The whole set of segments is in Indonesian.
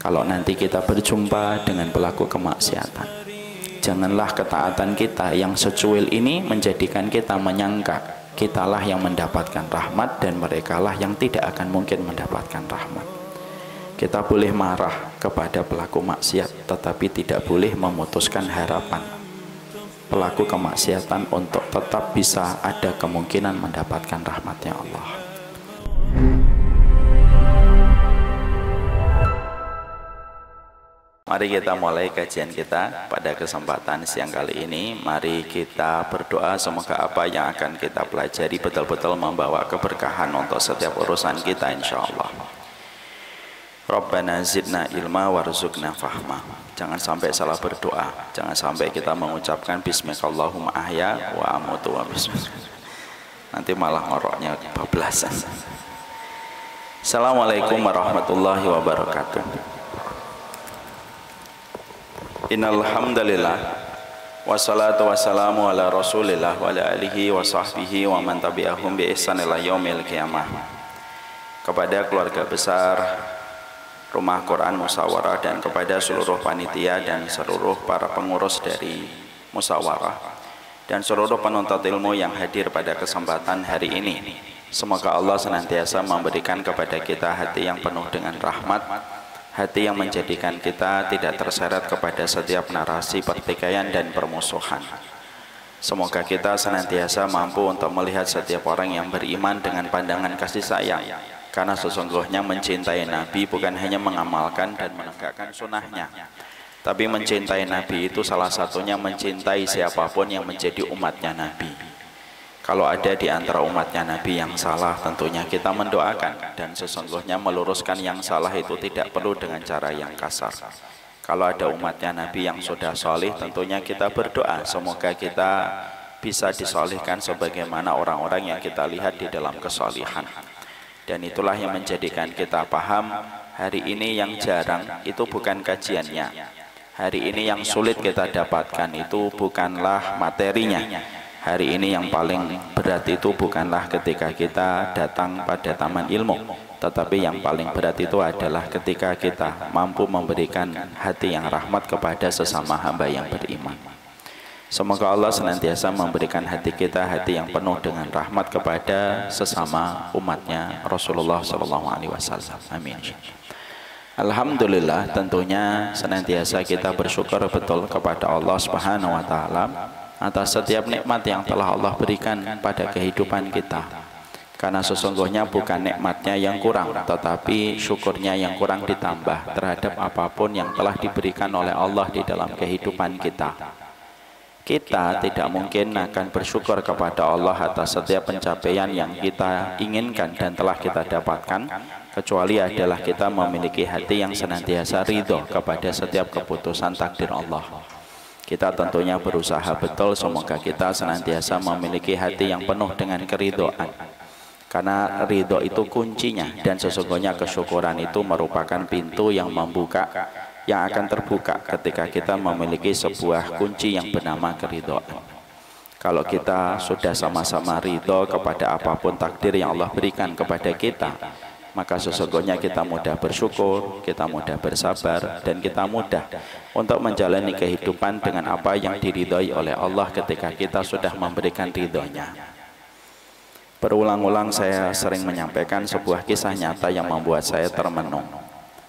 kalau nanti kita berjumpa dengan pelaku kemaksiatan. Janganlah ketaatan kita yang secuil ini menjadikan kita menyangka kitalah yang mendapatkan rahmat dan merekalah yang tidak akan mungkin mendapatkan rahmat. Kita boleh marah kepada pelaku maksiat, tetapi tidak boleh memutuskan harapan pelaku kemaksiatan untuk tetap bisa ada kemungkinan mendapatkan rahmatnya Allah. Mari kita mulai kajian kita pada kesempatan siang kali ini. Mari kita berdoa semoga apa yang akan kita pelajari betul-betul membawa keberkahan untuk setiap urusan kita insyaallah. Rabbana zidna ilma warzuqna fahma. Jangan sampai salah berdoa. Jangan sampai kita mengucapkan bismikallahumma ahya wa amutu wa bismillah. Nanti malah ngoroknya bablasan. Assalamualaikum warahmatullahi wabarakatuh. Innal hamdalillah wassalatu wassalamu ala Rasulillah wa ala alihi wa sahbihi wa man tabi'ahum bi ihsan ila yaumil qiyamah. Kepada keluarga besar Rumah Quran Musyawarah dan kepada seluruh panitia dan seluruh para pengurus dari Musyawarah dan seluruh penuntut ilmu yang hadir pada kesempatan hari ini, semoga Allah senantiasa memberikan kepada kita hati yang penuh dengan rahmat, hati yang menjadikan kita tidak terseret kepada setiap narasi pertikaian dan permusuhan. Semoga kita senantiasa mampu untuk melihat setiap orang yang beriman dengan pandangan kasih sayang, karena sesungguhnya mencintai Nabi bukan hanya mengamalkan dan menegakkan sunnahnya, tapi mencintai Nabi itu salah satunya mencintai siapapun yang menjadi umatnya Nabi. Kalau ada di antara umatnya Nabi yang salah, tentunya kita mendoakan, dan sesungguhnya meluruskan yang salah itu tidak perlu dengan cara yang kasar. Kalau ada umatnya Nabi yang sudah solih, tentunya kita berdoa semoga kita bisa disolihkan sebagaimana orang-orang yang kita lihat di dalam kesolihan. Dan itulah yang menjadikan kita paham hari ini yang jarang itu bukan kajiannya. Hari ini yang sulit kita dapatkan itu bukanlah materinya. Hari ini yang paling berat itu bukanlah ketika kita datang pada taman ilmu, tetapi yang paling berat itu adalah ketika kita mampu memberikan hati yang rahmat kepada sesama hamba yang beriman. Semoga Allah senantiasa memberikan hati kita hati yang penuh dengan rahmat kepada sesama umatnya Rasulullah SAW. Amin. Alhamdulillah, tentunya senantiasa kita bersyukur betul kepada Allah Subhanahu wa Ta'ala atas setiap nikmat yang telah Allah berikan pada kehidupan kita. Karena sesungguhnya bukan nikmatnya yang kurang, tetapi syukurnya yang kurang ditambah terhadap apapun yang telah diberikan oleh Allah di dalam kehidupan kita. Kita tidak mungkin akan bersyukur kepada Allah atas setiap pencapaian yang kita inginkan dan telah kita dapatkan, kecuali adalah kita memiliki hati yang senantiasa ridho kepada setiap keputusan takdir Allah. Kita tentunya berusaha betul semoga kita senantiasa memiliki hati yang penuh dengan keridhaan, karena ridho itu kuncinya, dan sesungguhnya kesyukuran itu merupakan pintu yang membuka, yang akan terbuka ketika kita memiliki sebuah kunci yang bernama keridhaan. Kalau kita sudah sama-sama ridho kepada apapun takdir yang Allah berikan kepada kita, maka sesungguhnya kita mudah bersyukur, kita mudah bersabar, dan kita mudah untuk menjalani kehidupan dengan apa yang diridhoi oleh Allah ketika kita sudah memberikan ridhonya. Berulang-ulang saya sering menyampaikan sebuah kisah nyata yang membuat saya termenung.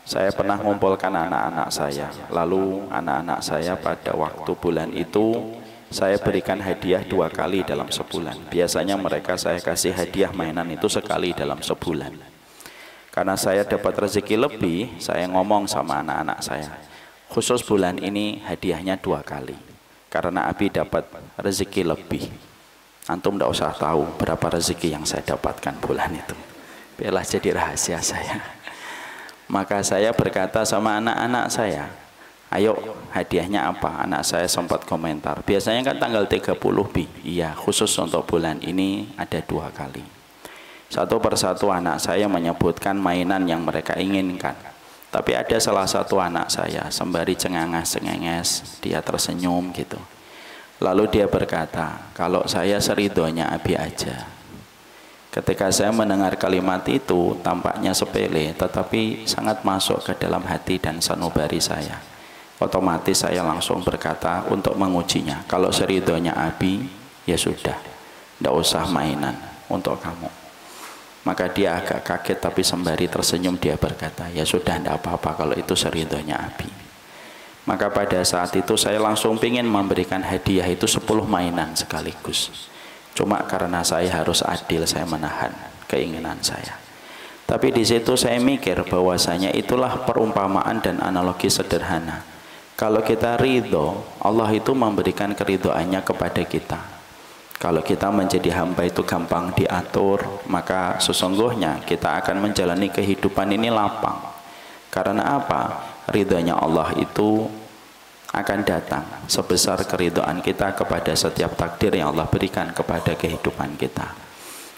Saya pernah mengumpulkan anak-anak saya, lalu anak-anak saya pada waktu bulan itu saya berikan hadiah 2 kali dalam sebulan. Biasanya mereka saya kasih hadiah mainan itu sekali dalam sebulan. Karena saya dapat rezeki lebih, saya ngomong sama anak-anak saya, khusus bulan ini hadiahnya 2 kali. Karena Abi dapat rezeki lebih. Antum tidak usah tahu berapa rezeki yang saya dapatkan bulan itu. Biarlah jadi rahasia saya. Maka saya berkata sama anak-anak saya, ayo hadiahnya apa? Anak saya sempat komentar, biasanya kan tanggal 30 Bi. Iya, khusus untuk bulan ini ada 2 kali. Satu persatu anak saya menyebutkan mainan yang mereka inginkan. Tapi ada salah satu anak saya, sembari cengenges, dia tersenyum gitu. Lalu dia berkata, kalau saya seridhonya Abi aja. Ketika saya mendengar kalimat itu, tampaknya sepele, tetapi sangat masuk ke dalam hati dan sanubari saya. Otomatis saya langsung berkata untuk mengujinya, kalau seridhonya Abi, ya sudah, tidak usah mainan untuk kamu. Maka dia agak kaget, tapi sembari tersenyum dia berkata, ya sudah, tidak apa-apa kalau itu seridhonya Abi. Maka pada saat itu saya langsung ingin memberikan hadiah itu 10 mainan sekaligus. Cuma karena saya harus adil, saya menahan keinginan saya. Tapi di situ saya mikir bahwasanya itulah perumpamaan dan analogi sederhana. Kalau kita ridho, Allah itu memberikan keridhoannya kepada kita. Kalau kita menjadi hamba itu gampang diatur, maka sesungguhnya kita akan menjalani kehidupan ini lapang. Karena apa? Ridhonya Allah itu akan datang sebesar keridhaan kita kepada setiap takdir yang Allah berikan kepada kehidupan kita.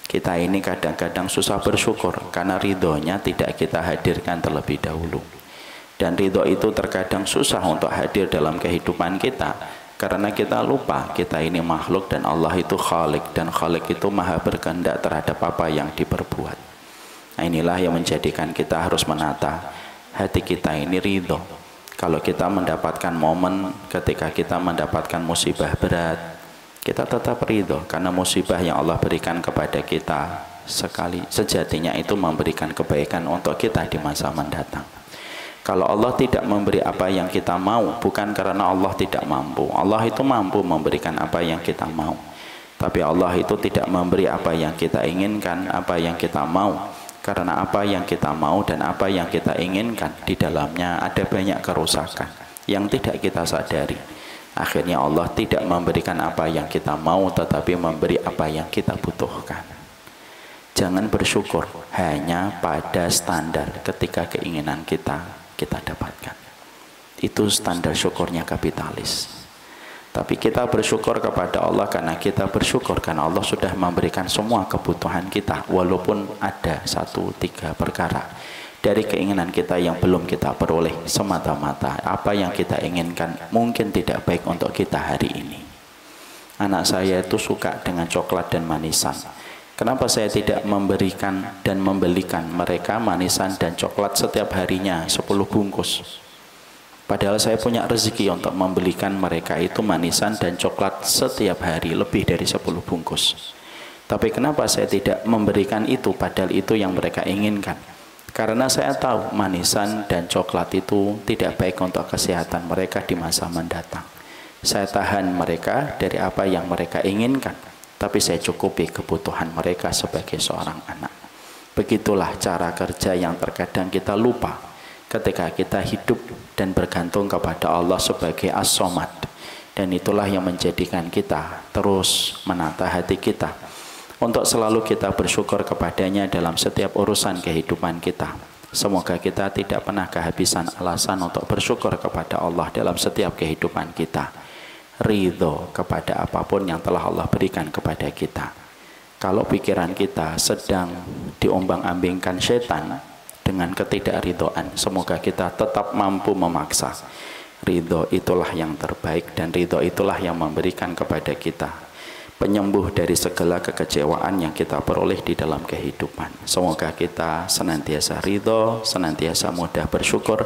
Kita ini kadang-kadang susah bersyukur karena ridhonya tidak kita hadirkan terlebih dahulu. Dan ridho itu terkadang susah untuk hadir dalam kehidupan kita karena kita lupa kita ini makhluk dan Allah itu khalik, dan khalik itu maha berkehendak terhadap apa yang diperbuat. Nah, inilah yang menjadikan kita harus menata hati kita ini ridho. Kalau kita mendapatkan momen ketika kita mendapatkan musibah berat, kita tetap ridho karena musibah yang Allah berikan kepada kita sekali sejatinya itu memberikan kebaikan untuk kita di masa mendatang. Kalau Allah tidak memberi apa yang kita mau, bukan karena Allah tidak mampu. Allah itu mampu memberikan apa yang kita mau. Tapi Allah itu tidak memberi apa yang kita inginkan, apa yang kita mau. Karena apa yang kita mau dan apa yang kita inginkan di dalamnya ada banyak kerusakan yang tidak kita sadari. Akhirnya Allah tidak memberikan apa yang kita mau, tetapi memberi apa yang kita butuhkan. Jangan bersyukur hanya pada standar ketika keinginan kita dapatkan. Itu standar syukurnya kapitalis. Tapi kita bersyukur kepada Allah karena kita bersyukur karena Allah sudah memberikan semua kebutuhan kita, walaupun ada 1-3 perkara dari keinginan kita yang belum kita peroleh, semata-mata apa yang kita inginkan mungkin tidak baik untuk kita hari ini. Anak saya itu suka dengan coklat dan manisan. Kenapa saya tidak memberikan dan membelikan mereka manisan dan coklat setiap harinya 10 bungkus? Padahal saya punya rezeki untuk membelikan mereka itu manisan dan coklat setiap hari lebih dari 10 bungkus. Tapi kenapa saya tidak memberikan itu padahal itu yang mereka inginkan? Karena saya tahu manisan dan coklat itu tidak baik untuk kesehatan mereka di masa mendatang. Saya tahan mereka dari apa yang mereka inginkan, tapi saya cukupi kebutuhan mereka sebagai seorang anak. Begitulah cara kerja yang terkadang kita lupa ketika kita hidup dan bergantung kepada Allah sebagai As-Somad. Dan itulah yang menjadikan kita terus menata hati kita untuk selalu kita bersyukur kepadanya dalam setiap urusan kehidupan kita. Semoga kita tidak pernah kehabisan alasan untuk bersyukur kepada Allah dalam setiap kehidupan kita. Ridho kepada apapun yang telah Allah berikan kepada kita. Kalau pikiran kita sedang diombang-ambingkan setan dengan ketidakridhoan, semoga kita tetap mampu memaksa. Ridho itulah yang terbaik dan ridho itulah yang memberikan kepada kita penyembuh dari segala kekecewaan yang kita peroleh di dalam kehidupan. Semoga kita senantiasa ridho, senantiasa mudah bersyukur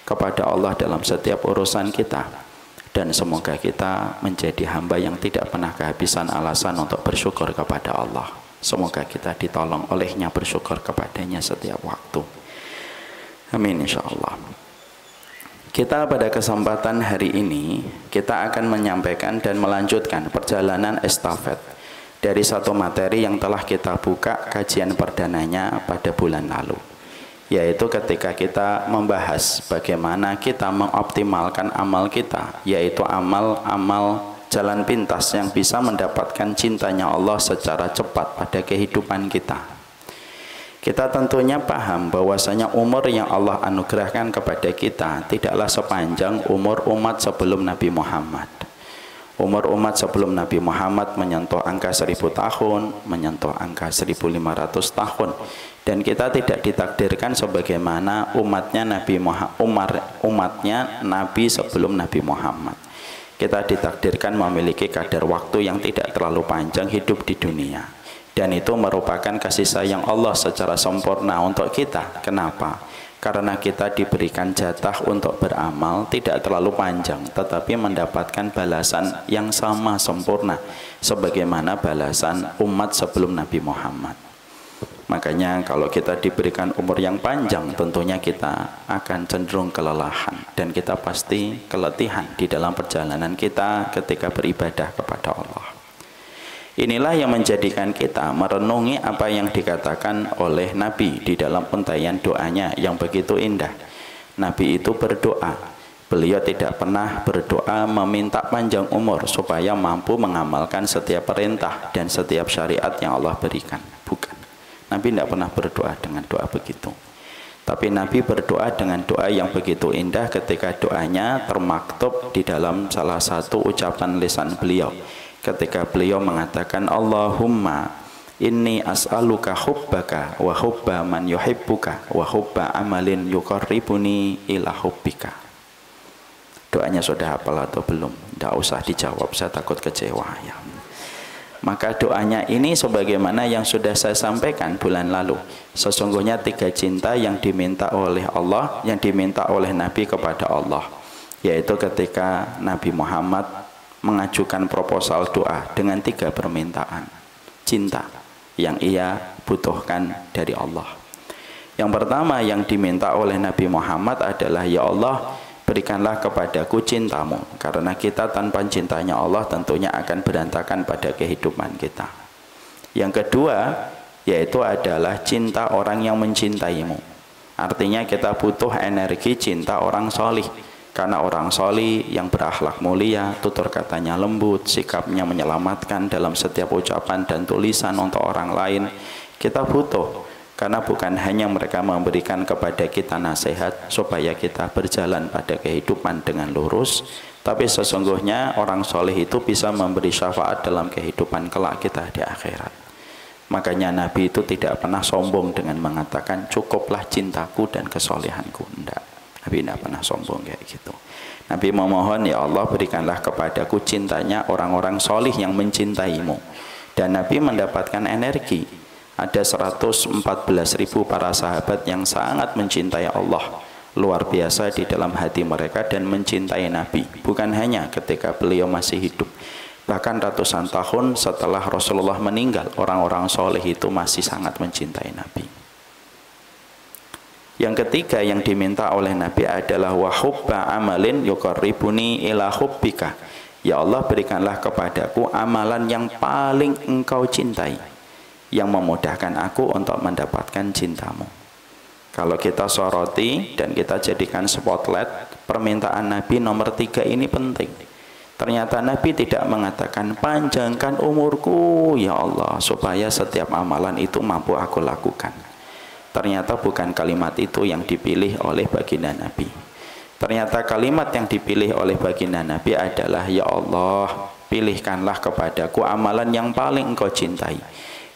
kepada Allah dalam setiap urusan kita. Dan semoga kita menjadi hamba yang tidak pernah kehabisan alasan untuk bersyukur kepada Allah. Semoga kita ditolong olehnya bersyukur kepadanya setiap waktu. Amin insyaallah. Kita pada kesempatan hari ini kita akan menyampaikan dan melanjutkan perjalanan estafet dari satu materi yang telah kita buka kajian perdananya pada bulan lalu, yaitu ketika kita membahas bagaimana kita mengoptimalkan amal kita, yaitu amal-amal jalan pintas yang bisa mendapatkan cintanya Allah secara cepat pada kehidupan kita. Kita tentunya paham bahwasanya umur yang Allah anugerahkan kepada kita tidaklah sepanjang umur umat sebelum Nabi Muhammad. Umur umat sebelum Nabi Muhammad menyentuh angka 1000 tahun, menyentuh angka 1500 tahun. Dan kita tidak ditakdirkan sebagaimana umatnya Nabi sebelum Nabi Muhammad. Kita ditakdirkan memiliki kadar waktu yang tidak terlalu panjang hidup di dunia. Dan itu merupakan kasih sayang Allah secara sempurna untuk kita. Kenapa? Karena kita diberikan jatah untuk beramal tidak terlalu panjang, tetapi mendapatkan balasan yang sama sempurna sebagaimana balasan umat sebelum Nabi Muhammad. Makanya kalau kita diberikan umur yang panjang, tentunya kita akan cenderung kelelahan dan kita pasti keletihan di dalam perjalanan kita ketika beribadah kepada Allah. Inilah yang menjadikan kita merenungi apa yang dikatakan oleh Nabi di dalam untaian doanya yang begitu indah. Nabi itu berdoa. Beliau tidak pernah berdoa meminta panjang umur supaya mampu mengamalkan setiap perintah dan setiap syariat yang Allah berikan. Bukan. Nabi tidak pernah berdoa dengan doa begitu. Tapi Nabi berdoa dengan doa yang begitu indah ketika doanya termaktub di dalam salah satu ucapan lisan beliau. Ketika beliau mengatakan Allahumma inni as'aluka hubbaka wa hubba man yuhibbuka wa hubba amalin yuqarribuni ila hubbika. Doanya sudah hafal atau belum? Tidak usah dijawab, saya takut kecewa ya. Maka doanya ini sebagaimana yang sudah saya sampaikan bulan lalu. Sesungguhnya 3 cinta yang diminta oleh Allah, yang diminta oleh Nabi kepada Allah, yaitu ketika Nabi Muhammad mengajukan proposal doa dengan 3 permintaan cinta yang ia butuhkan dari Allah. Yang pertama yang diminta oleh Nabi Muhammad adalah, ya Allah, berikanlah kepadaku cintamu, karena kita tanpa cintanya Allah tentunya akan berantakan pada kehidupan kita. Yang kedua yaitu adalah cinta orang yang mencintaimu. Artinya kita butuh energi cinta orang solih. Karena orang solih yang berakhlak mulia, tutur katanya lembut, sikapnya menyelamatkan dalam setiap ucapan dan tulisan untuk orang lain, kita butuh. Karena bukan hanya mereka memberikan kepada kita nasihat supaya kita berjalan pada kehidupan dengan lurus, tapi sesungguhnya orang soleh itu bisa memberi syafaat dalam kehidupan kelak kita di akhirat. Makanya Nabi itu tidak pernah sombong dengan mengatakan cukuplah cintaku dan kesolehanku. Tidak. Nabi tidak pernah sombong kayak gitu. Nabi memohon, ya Allah, berikanlah kepadaku cintanya orang-orang solih yang mencintaimu. Dan Nabi mendapatkan energi. Ada 114.000 para sahabat yang sangat mencintai Allah, luar biasa di dalam hati mereka dan mencintai Nabi. Bukan hanya ketika beliau masih hidup, bahkan ratusan tahun setelah Rasulullah meninggal, orang-orang soleh itu masih sangat mencintai Nabi. Yang ketiga yang diminta oleh Nabi adalah wa hubba amalin yuqarribuni ila hubbika. Ya Allah, berikanlah kepadaku amalan yang paling engkau cintai, yang memudahkan aku untuk mendapatkan cintamu. Kalau kita soroti dan kita jadikan spotlight, permintaan Nabi nomor 3 ini penting. Ternyata Nabi tidak mengatakan panjangkan umurku ya Allah supaya setiap amalan itu mampu aku lakukan. Ternyata bukan kalimat itu yang dipilih oleh baginda Nabi. Ternyata kalimat yang dipilih oleh baginda Nabi adalah, ya Allah, pilihkanlah kepadaku amalan yang paling engkau cintai,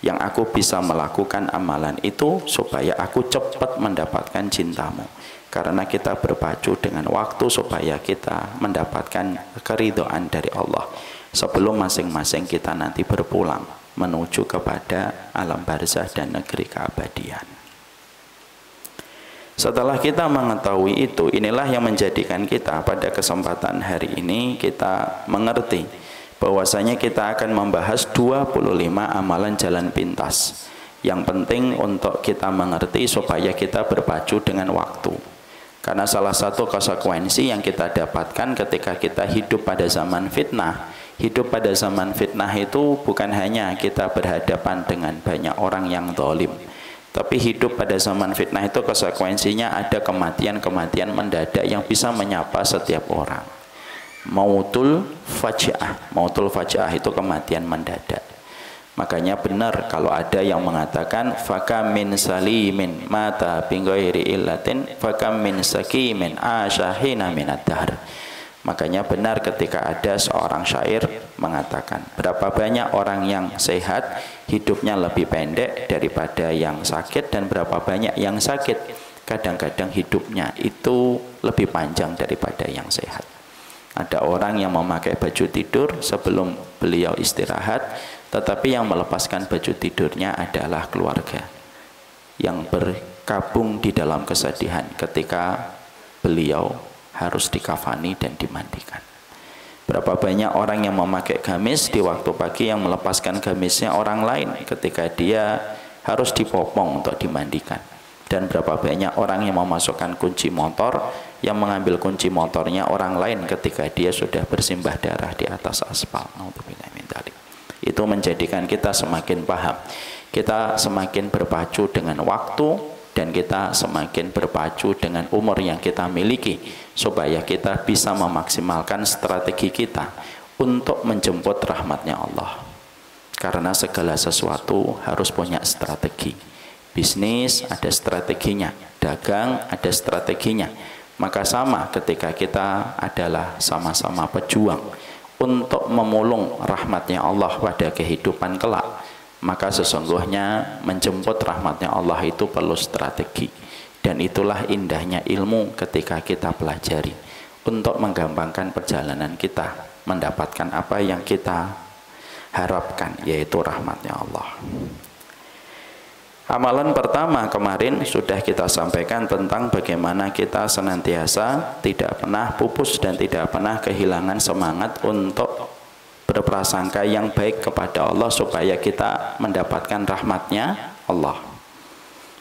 yang aku bisa melakukan amalan itu supaya aku cepat mendapatkan cintamu. Karena kita berpacu dengan waktu supaya kita mendapatkan keridhaan dari Allah sebelum masing-masing kita nanti berpulang menuju kepada alam barzah dan negeri keabadian. Setelah kita mengetahui itu, inilah yang menjadikan kita pada kesempatan hari ini kita mengerti bahwasanya kita akan membahas 25 amalan jalan pintas yang penting untuk kita mengerti supaya kita berpacu dengan waktu. Karena salah satu konsekuensi yang kita dapatkan ketika kita hidup pada zaman fitnah, hidup pada zaman fitnah itu bukan hanya kita berhadapan dengan banyak orang yang zalim, tapi hidup pada zaman fitnah itu konsekuensinya ada kematian-kematian mendadak yang bisa menyapa setiap orang. Mautul faja'ah itu kematian mendadak. Makanya benar kalau ada yang mengatakan fakam min salimin mata bi ghairi illatin fakam min sakimin asyahina minad dahr. Makanya benar ketika ada seorang syair mengatakan berapa banyak orang yang sehat hidupnya lebih pendek daripada yang sakit, dan berapa banyak yang sakit kadang-kadang hidupnya itu lebih panjang daripada yang sehat. Ada orang yang memakai baju tidur sebelum beliau istirahat, Tetapi yang melepaskan baju tidurnya adalah keluarga yang berkabung di dalam kesedihan ketika beliau harus dikafani dan dimandikan. Berapa banyak orang yang memakai gamis di waktu pagi yang melepaskan gamisnya orang lain ketika dia harus dipopong untuk dimandikan. Dan berapa banyak orang yang memasukkan kunci motor yang mengambil kunci motornya orang lain ketika dia sudah bersimbah darah di atas aspal. Itu menjadikan kita semakin paham, kita semakin berpacu dengan waktu, dan kita semakin berpacu dengan umur yang kita miliki, supaya kita bisa memaksimalkan strategi kita untuk menjemput rahmatnya Allah. Karena segala sesuatu harus punya strategi. Bisnis ada strateginya, dagang ada strateginya. Maka sama ketika kita adalah sama-sama pejuang untuk memulung rahmatnya Allah pada kehidupan kelak, maka sesungguhnya menjemput rahmatnya Allah itu perlu strategi. Dan itulah indahnya ilmu ketika kita pelajari untuk menggampangkan perjalanan kita mendapatkan apa yang kita harapkan, yaitu rahmatnya Allah. Amalan pertama kemarin sudah kita sampaikan tentang bagaimana kita senantiasa tidak pernah pupus dan tidak pernah kehilangan semangat untuk berprasangka yang baik kepada Allah supaya kita mendapatkan rahmatnya Allah.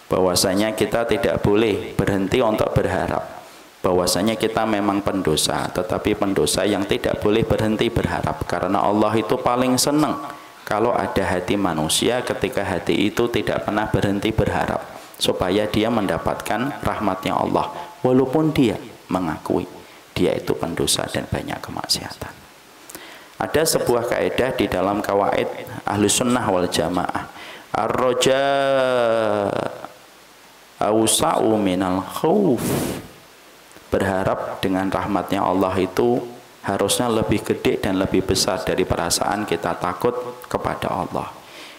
Bahwasanya kita tidak boleh berhenti untuk berharap. Bahwasanya kita memang pendosa, tetapi pendosa yang tidak boleh berhenti berharap, karena Allah itu paling senang kalau ada hati manusia ketika hati itu tidak pernah berhenti berharap supaya dia mendapatkan rahmatnya Allah, walaupun dia mengakui dia itu pendosa dan banyak kemaksiatan. Ada sebuah kaidah di dalam kawaid Ahlus Sunnah wal Jamaah, ar-raja awsa'u minal khauf. Berharap dengan rahmatnya Allah itu harusnya lebih gede dan lebih besar dari perasaan kita takut kepada Allah.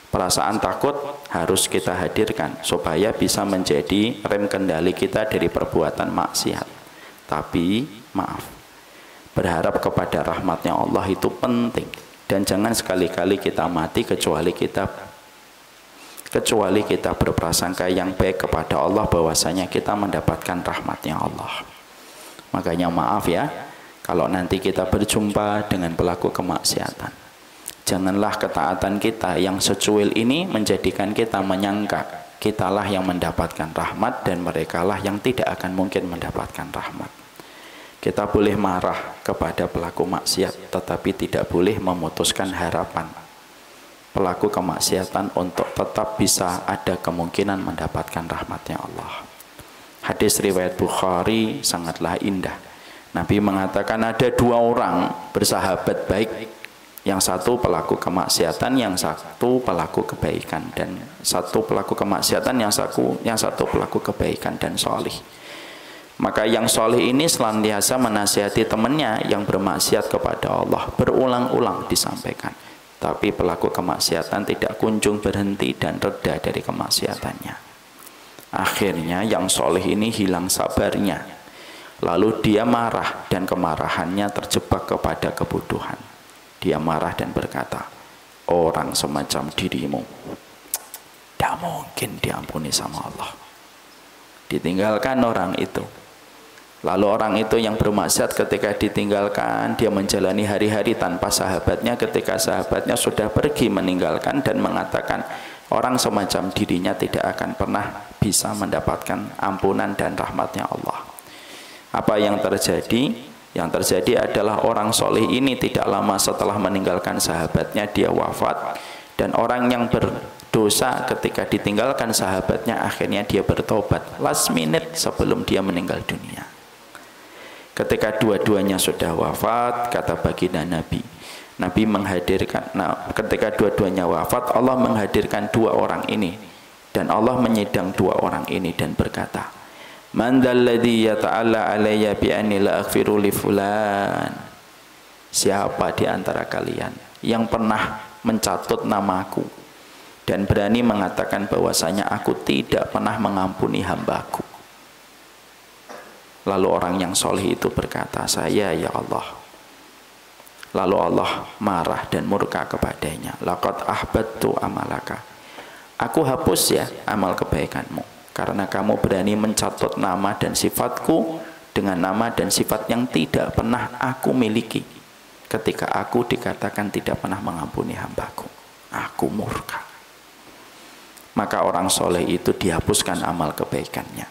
Perasaan takut harus kita hadirkan supaya bisa menjadi rem kendali kita dari perbuatan maksiat. Tapi maaf, berharap kepada rahmatnya Allah itu penting, dan jangan sekali-kali kita mati kecuali kita berprasangka yang baik kepada Allah bahwasanya kita mendapatkan rahmatnya Allah. Makanya maaf ya, kalau nanti kita berjumpa dengan pelaku kemaksiatan, janganlah ketaatan kita yang secuil ini menjadikan kita menyangka kitalah yang mendapatkan rahmat dan merekalah yang tidak akan mungkin mendapatkan rahmat. Kita boleh marah kepada pelaku maksiat, tetapi tidak boleh memutuskan harapan pelaku kemaksiatan untuk tetap bisa ada kemungkinan mendapatkan rahmatnya Allah. Hadis riwayat Bukhari sangatlah indah. Nabi mengatakan ada dua orang bersahabat baik, yang satu pelaku kemaksiatan, yang satu pelaku kebaikan, dan satu pelaku kemaksiatan, yang satu pelaku kebaikan dan solih. Maka yang solih ini senantiasa menasihati temannya yang bermaksiat kepada Allah, berulang-ulang disampaikan. Tapi pelaku kemaksiatan tidak kunjung berhenti dan reda dari kemaksiatannya. Akhirnya yang solih ini hilang sabarnya. Lalu dia marah dan kemarahannya terjebak kepada kebodohan. Dia marah dan berkata, orang semacam dirimu tidak mungkin diampuni sama Allah. Ditinggalkan orang itu. Lalu orang itu yang bermaksiat ketika ditinggalkan, dia menjalani hari-hari tanpa sahabatnya ketika sahabatnya sudah pergi meninggalkan dan mengatakan, orang semacam dirinya tidak akan pernah bisa mendapatkan ampunan dan rahmatnya Allah. Apa yang terjadi? Yang terjadi adalah orang soleh ini tidak lama setelah meninggalkan sahabatnya dia wafat, dan orang yang berdosa ketika ditinggalkan sahabatnya akhirnya dia bertobat last minute sebelum dia meninggal dunia. Ketika dua-duanya sudah wafat, kata baginda Nabi menghadirkan, ketika dua-duanya wafat, Allah menghadirkan dua orang ini, dan Allah menyidang dua orang ini dan berkata, man dzalladzi yata'alla alayya bi anni la aghfiru li fulan. Siapa di antara kalian yang pernah mencatut namaku dan berani mengatakan bahwasanya aku tidak pernah mengampuni hambaku? Lalu orang yang soleh itu berkata, saya ya Allah. Lalu Allah marah dan murka kepadanya. Laqad ahbattu amalaka. Aku hapus ya amal kebaikanmu, karena kamu berani mencatut nama dan sifatku dengan nama dan sifat yang tidak pernah aku miliki. Ketika aku dikatakan tidak pernah mengampuni hambaku, aku murka. Maka orang soleh itu dihapuskan amal kebaikannya.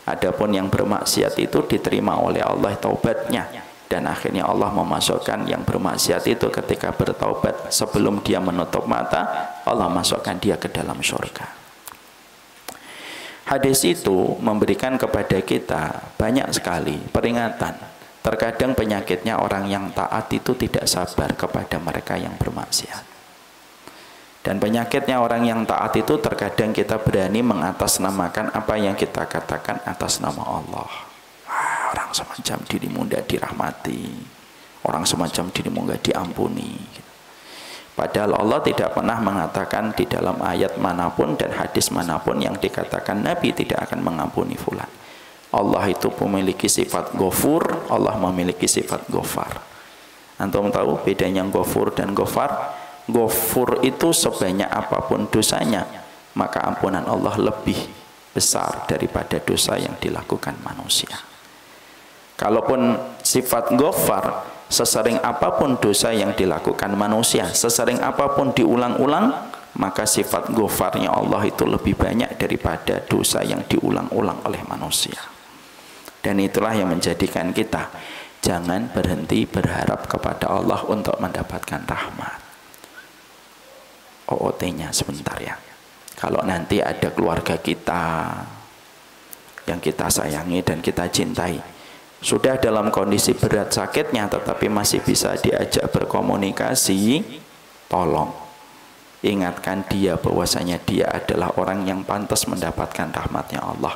Adapun yang bermaksiat itu diterima oleh Allah taubatnya. Dan akhirnya Allah memasukkan yang bermaksiat itu ketika bertaubat, sebelum dia menutup mata, Allah masukkan dia ke dalam surga. Hadis itu memberikan kepada kita banyak sekali peringatan. Terkadang penyakitnya orang yang taat itu tidak sabar kepada mereka yang bermaksiat. Dan penyakitnya orang yang taat itu terkadang kita berani mengatasnamakan apa yang kita katakan atas nama Allah. Orang semacam dirimu tidak dirahmati, orang semacam dirimu tidak diampuni. Padahal Allah tidak pernah mengatakan di dalam ayat manapun dan hadis manapun yang dikatakan Nabi tidak akan mengampuni fulan. Allah itu memiliki sifat Ghafur, Allah memiliki sifat Ghafar. Antum tahu bedanya Ghafur dan Ghafar? Ghafur itu sebanyak apapun dosanya, maka ampunan Allah lebih besar daripada dosa yang dilakukan manusia. Kalaupun sifat Ghafar, sesering apapun dosa yang dilakukan manusia, sesering apapun diulang-ulang, maka sifat Ghafarnya Allah itu lebih banyak daripada dosa yang diulang-ulang oleh manusia. Dan itulah yang menjadikan kita jangan berhenti berharap kepada Allah untuk mendapatkan rahmat. OOT-nya sebentar ya. Kalau nanti ada keluarga kita yang kita sayangi dan kita cintai, sudah dalam kondisi berat sakitnya tetapi masih bisa diajak berkomunikasi, tolong ingatkan dia bahwasanya dia adalah orang yang pantas mendapatkan rahmatnya Allah.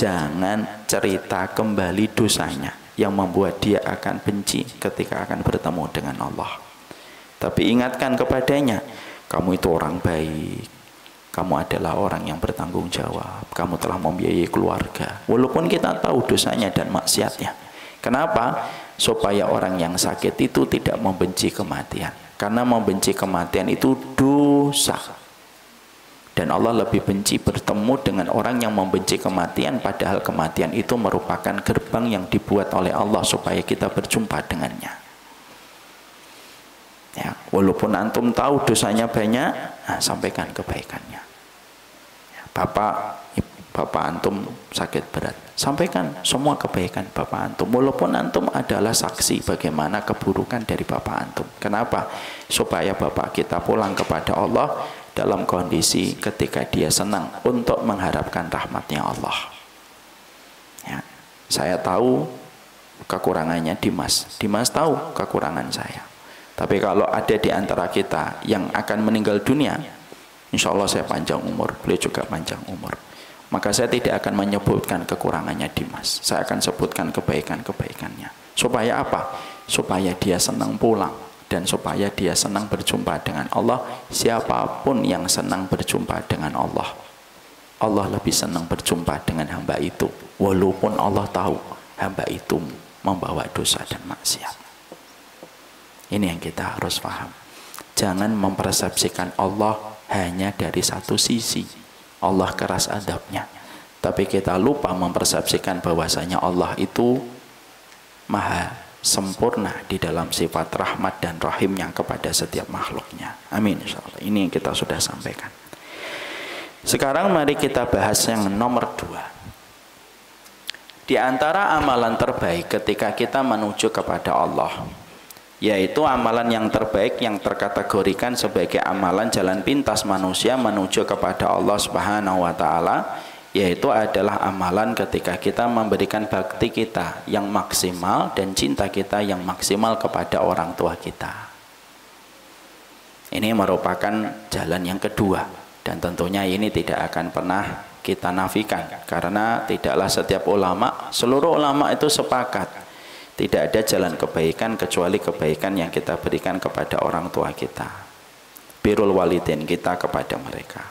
Jangan cerita kembali dosanya yang membuat dia akan benci ketika akan bertemu dengan Allah. Tapi ingatkan kepadanya, kamu itu orang baik, kamu adalah orang yang bertanggung jawab, kamu telah membiayai keluarga, walaupun kita tahu dosanya dan maksiatnya. Kenapa? Supaya orang yang sakit itu tidak membenci kematian, karena membenci kematian itu dosa. Dan Allah lebih benci bertemu dengan orang yang membenci kematian, padahal kematian itu merupakan gerbang yang dibuat oleh Allah supaya kita berjumpa dengannya. Ya, walaupun antum tahu dosanya banyak, sampaikan kebaikannya. Bapak antum sakit berat, sampaikan semua kebaikan bapak antum, walaupun antum adalah saksi bagaimana keburukan dari bapak antum. Kenapa? Supaya bapak kita pulang kepada Allah dalam kondisi ketika dia senang untuk mengharapkan rahmatnya Allah. Ya, saya tahu kekurangannya Dimas tahu kekurangan saya. Tapi kalau ada di antara kita yang akan meninggal dunia, insya Allah saya panjang umur, beliau juga panjang umur. Maka saya tidak akan menyebutkan kekurangannya Dimas. Saya akan sebutkan kebaikan-kebaikannya. Supaya apa? Supaya dia senang pulang. Dan supaya dia senang berjumpa dengan Allah. Siapapun yang senang berjumpa dengan Allah, Allah lebih senang berjumpa dengan hamba itu. Walaupun Allah tahu hamba itu membawa dosa dan maksiat. Ini yang kita harus paham. Jangan mempersepsikan Allah hanya dari satu sisi. Allah keras adabnya. Tapi kita lupa mempersepsikan bahwasanya Allah itu maha sempurna di dalam sifat rahmat dan rahimnya kepada setiap makhluknya. Amin insyaallah. Ini yang kita sudah sampaikan. Sekarang mari kita bahas yang nomor 2. Di antara amalan terbaik ketika kita menuju kepada Allah, yaitu amalan yang terbaik yang terkategorikan sebagai amalan jalan pintas manusia menuju kepada Allah Subhanahu wa taala, yaitu adalah amalan ketika kita memberikan bakti kita yang maksimal dan cinta kita yang maksimal kepada orang tua kita. Ini merupakan jalan yang kedua, dan tentunya ini tidak akan pernah kita nafikan, karena tidaklah setiap ulama, seluruh ulama itu sepakat tidak ada jalan kebaikan kecuali kebaikan yang kita berikan kepada orang tua kita, birrul walidain kita kepada mereka.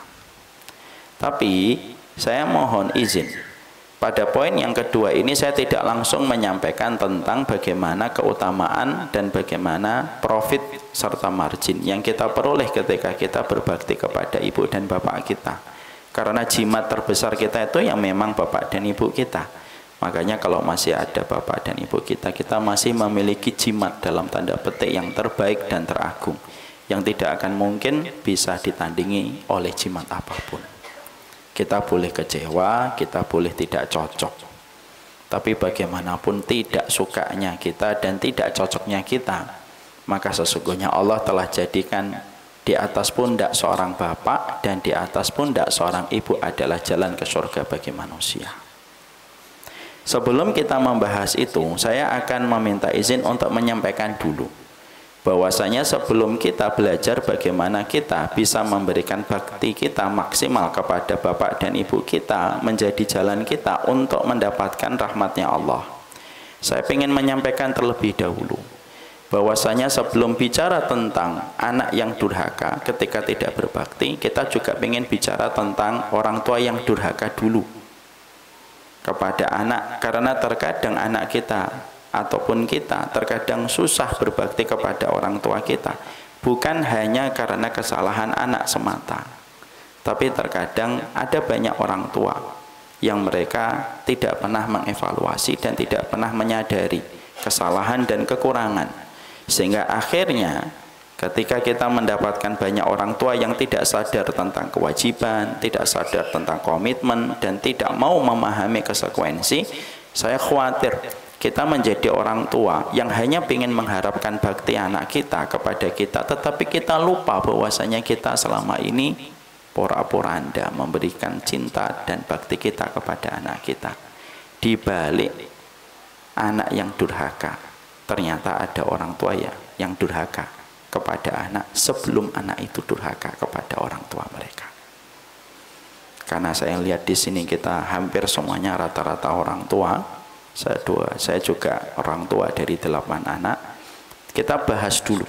Tapi saya mohon izin, Pada poin yang kedua ini saya tidak langsung menyampaikan tentang bagaimana keutamaan dan bagaimana profit serta margin yang kita peroleh ketika kita berbakti kepada ibu dan bapak kita. Karena jimat terbesar kita itu yang memang bapak dan ibu kita. Makanya kalau masih ada bapak dan ibu kita, kita masih memiliki jimat dalam tanda petik yang terbaik dan teragung, yang tidak akan mungkin bisa ditandingi oleh jimat apapun. Kita boleh kecewa, kita boleh tidak cocok, tapi bagaimanapun tidak sukanya kita dan tidak cocoknya kita, maka sesungguhnya Allah telah jadikan di atas pundak seorang bapak dan di atas pundak seorang ibu adalah jalan ke surga bagi manusia. Sebelum kita membahas itu, saya akan meminta izin untuk menyampaikan dulu bahwasanya sebelum kita belajar bagaimana kita bisa memberikan bakti kita maksimal kepada bapak dan ibu kita menjadi jalan kita untuk mendapatkan rahmatnya Allah, saya ingin menyampaikan terlebih dahulu bahwasanya sebelum bicara tentang anak yang durhaka ketika tidak berbakti, kita juga ingin bicara tentang orang tua yang durhaka dulu kepada anak. Karena terkadang anak kita ataupun kita terkadang susah berbakti kepada orang tua kita, bukan hanya karena kesalahan anak semata, tapi terkadang ada banyak orang tua yang mereka tidak pernah mengevaluasi dan tidak pernah menyadari kesalahan dan kekurangan, sehingga akhirnya ketika kita mendapatkan banyak orang tua yang tidak sadar tentang kewajiban, tidak sadar tentang komitmen, dan tidak mau memahami konsekuensi, saya khawatir kita menjadi orang tua yang hanya ingin mengharapkan bakti anak kita kepada kita, tetapi kita lupa bahwasanya kita selama ini pora-poranda memberikan cinta dan bakti kita kepada anak kita. Di balik anak yang durhaka, ternyata ada orang tua yang durhaka kepada anak sebelum anak itu durhaka kepada orang tua mereka. Karena saya lihat di sini kita hampir semuanya rata-rata orang tua. Saya juga orang tua dari 8 anak. Kita bahas dulu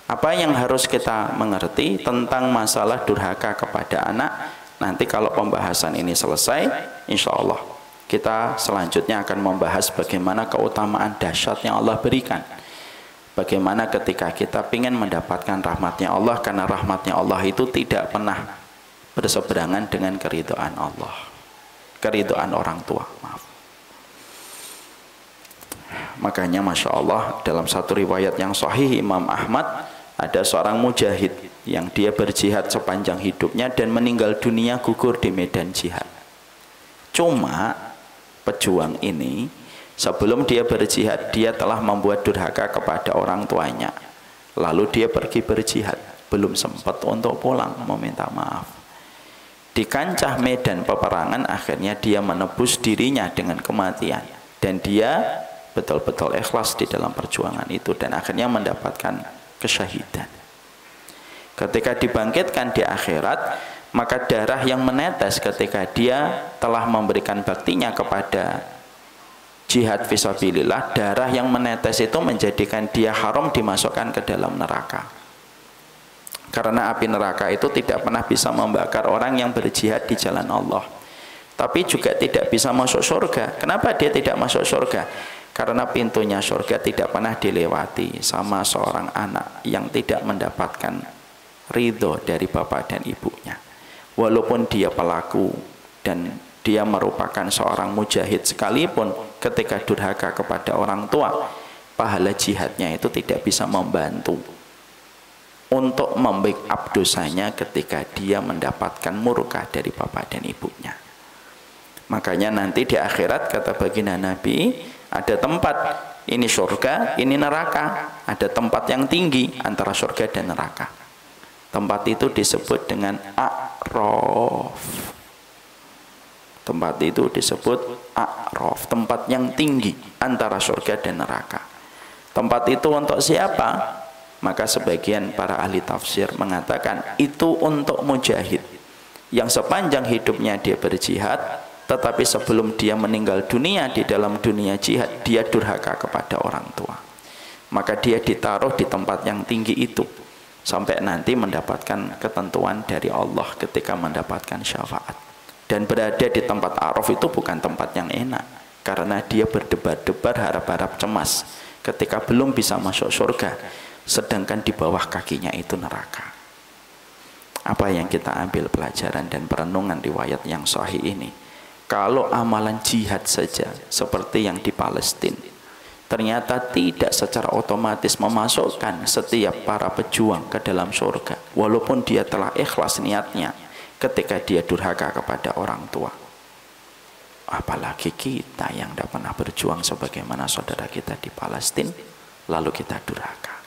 apa yang harus kita mengerti tentang masalah durhaka kepada anak. Nanti kalau pembahasan ini selesai, insya Allah kita selanjutnya akan membahas bagaimana keutamaan dahsyat yang Allah berikan. Bagaimana ketika kita ingin mendapatkan rahmatnya Allah, karena rahmatnya Allah itu tidak pernah berseberangan dengan keridhaan Allah, keridhaan orang tua, maaf. Makanya Masya Allah dalam satu riwayat yang sahih Imam Ahmad, ada seorang mujahid yang dia berjihad sepanjang hidupnya dan meninggal dunia gugur di medan jihad. Cuma pejuang ini sebelum dia berjihad, dia telah membuat durhaka kepada orang tuanya. Lalu dia pergi berjihad, belum sempat untuk pulang meminta maaf. Di kancah medan peperangan akhirnya dia menebus dirinya dengan kematian, dan dia betul-betul ikhlas di dalam perjuangan itu dan akhirnya mendapatkan kesyahidan. Ketika dibangkitkan di akhirat, maka darah yang menetes ketika dia telah memberikan baktinya kepada jihad fisabilillah, darah yang menetes itu menjadikan dia haram dimasukkan ke dalam neraka. Karena api neraka itu tidak pernah bisa membakar orang yang berjihad di jalan Allah, tapi juga tidak bisa masuk surga. Kenapa dia tidak masuk surga? Karena pintunya surga tidak pernah dilewati sama seorang anak yang tidak mendapatkan ridho dari bapak dan ibunya. Walaupun dia pelaku dan dia merupakan seorang mujahid sekalipun, ketika durhaka kepada orang tua, pahala jihadnya itu tidak bisa membantu untuk membackup dosanya ketika dia mendapatkan murka dari bapak dan ibunya. Makanya nanti di akhirat kata baginda Nabi, ada tempat, ini surga, ini neraka. Ada tempat yang tinggi antara surga dan neraka. Tempat itu disebut dengan A'raf. Tempat itu disebut A'raf, tempat yang tinggi antara surga dan neraka. Tempat itu untuk siapa? Maka sebagian para ahli tafsir mengatakan itu untuk mujahid yang sepanjang hidupnya dia berjihad, tetapi sebelum dia meninggal dunia di dalam dunia jihad, dia durhaka kepada orang tua. Maka dia ditaruh di tempat yang tinggi itu sampai nanti mendapatkan ketentuan dari Allah ketika mendapatkan syafaat. Dan berada di tempat Araf itu bukan tempat yang enak, karena dia berdebar-debar, harap-harap cemas ketika belum bisa masuk surga, sedangkan di bawah kakinya itu neraka. Apa yang kita ambil pelajaran dan perenungan riwayat yang sahih ini? Kalau amalan jihad saja seperti yang di Palestina, ternyata tidak secara otomatis memasukkan setiap para pejuang ke dalam surga, walaupun dia telah ikhlas niatnya ketika dia durhaka kepada orang tua. Apalagi kita yang tidak pernah berjuang sebagaimana saudara kita di Palestina, lalu kita durhaka.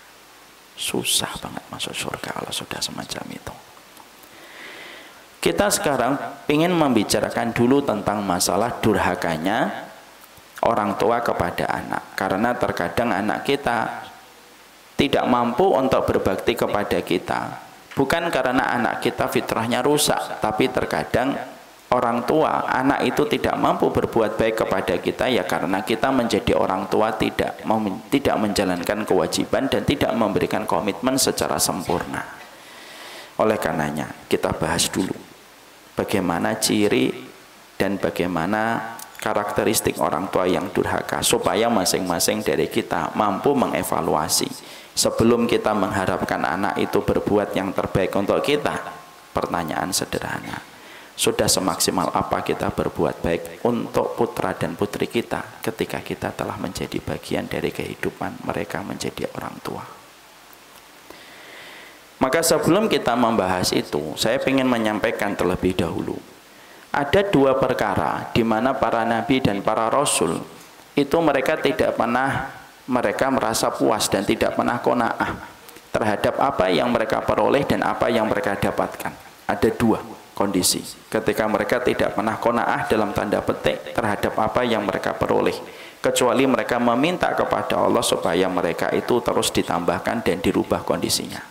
Susah banget masuk surga kalau sudah semacam itu. Kita sekarang ingin membicarakan dulu tentang masalah durhakanya orang tua kepada anak, karena terkadang anak kita tidak mampu untuk berbakti kepada kita, bukan karena anak kita fitrahnya rusak, tapi terkadang orang tua, anak itu tidak mampu berbuat baik kepada kita ya karena kita menjadi orang tua tidak menjalankan kewajiban dan tidak memberikan komitmen secara sempurna. Oleh karenanya kita bahas dulu bagaimana ciri dan bagaimana karakteristik orang tua yang durhaka, supaya masing-masing dari kita mampu mengevaluasi sebelum kita mengharapkan anak itu berbuat yang terbaik untuk kita. Pertanyaan sederhana, sudah semaksimal apa kita berbuat baik untuk putra dan putri kita ketika kita telah menjadi bagian dari kehidupan mereka menjadi orang tua? Maka sebelum kita membahas itu, saya ingin menyampaikan terlebih dahulu, ada dua perkara di mana para nabi dan para rasul itu mereka tidak pernah merasa puas dan tidak pernah qanaah terhadap apa yang mereka peroleh dan apa yang mereka dapatkan. Ada dua kondisi ketika mereka tidak pernah qanaah dalam tanda petik terhadap apa yang mereka peroleh, kecuali mereka meminta kepada Allah supaya mereka itu terus ditambahkan dan dirubah kondisinya.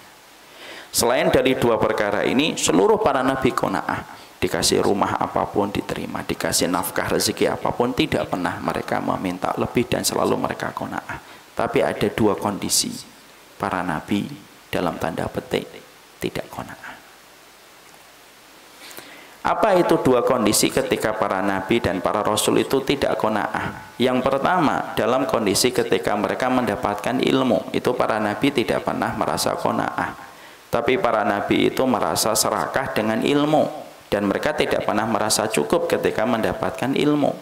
Selain dari dua perkara ini, seluruh para nabi qanaah, dikasih rumah apapun diterima, dikasih nafkah rezeki apapun, tidak pernah mereka meminta lebih dan selalu mereka qanaah. Tapi ada dua kondisi para nabi dalam tanda petik tidak qanaah. Apa itu dua kondisi ketika para nabi dan para rasul itu tidak qanaah? Yang pertama, dalam kondisi ketika mereka mendapatkan ilmu, itu para nabi tidak pernah merasa qanaah. Tapi para nabi itu merasa serakah dengan ilmu, dan mereka tidak pernah merasa cukup ketika mendapatkan ilmu.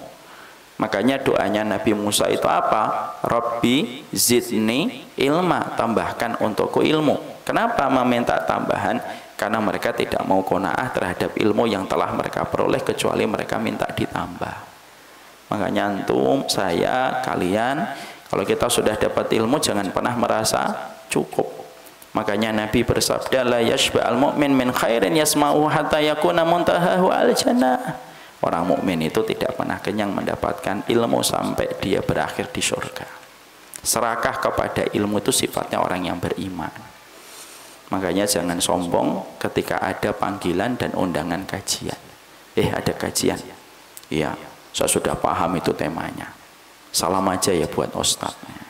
Makanya doanya Nabi Musa itu apa? Rabbi zidni ilma, tambahkan untukku ilmu. Kenapa meminta tambahan? Karena mereka tidak mau qanaah terhadap ilmu yang telah mereka peroleh, kecuali mereka minta ditambah. Makanya antum, saya, kalian, kalau kita sudah dapat ilmu jangan pernah merasa cukup. Makanya Nabi bersabda, la yashba'al mu'min min khairin yasma'u hatta yakuna muntahahu al-jannah. Orang mukmin itu tidak pernah kenyang mendapatkan ilmu sampai dia berakhir di surga. Serakah kepada ilmu itu sifatnya orang yang beriman. Makanya jangan sombong ketika ada panggilan dan undangan kajian. Ada kajian. Iya, saya sudah paham itu temanya. Salam aja ya buat ustadznya.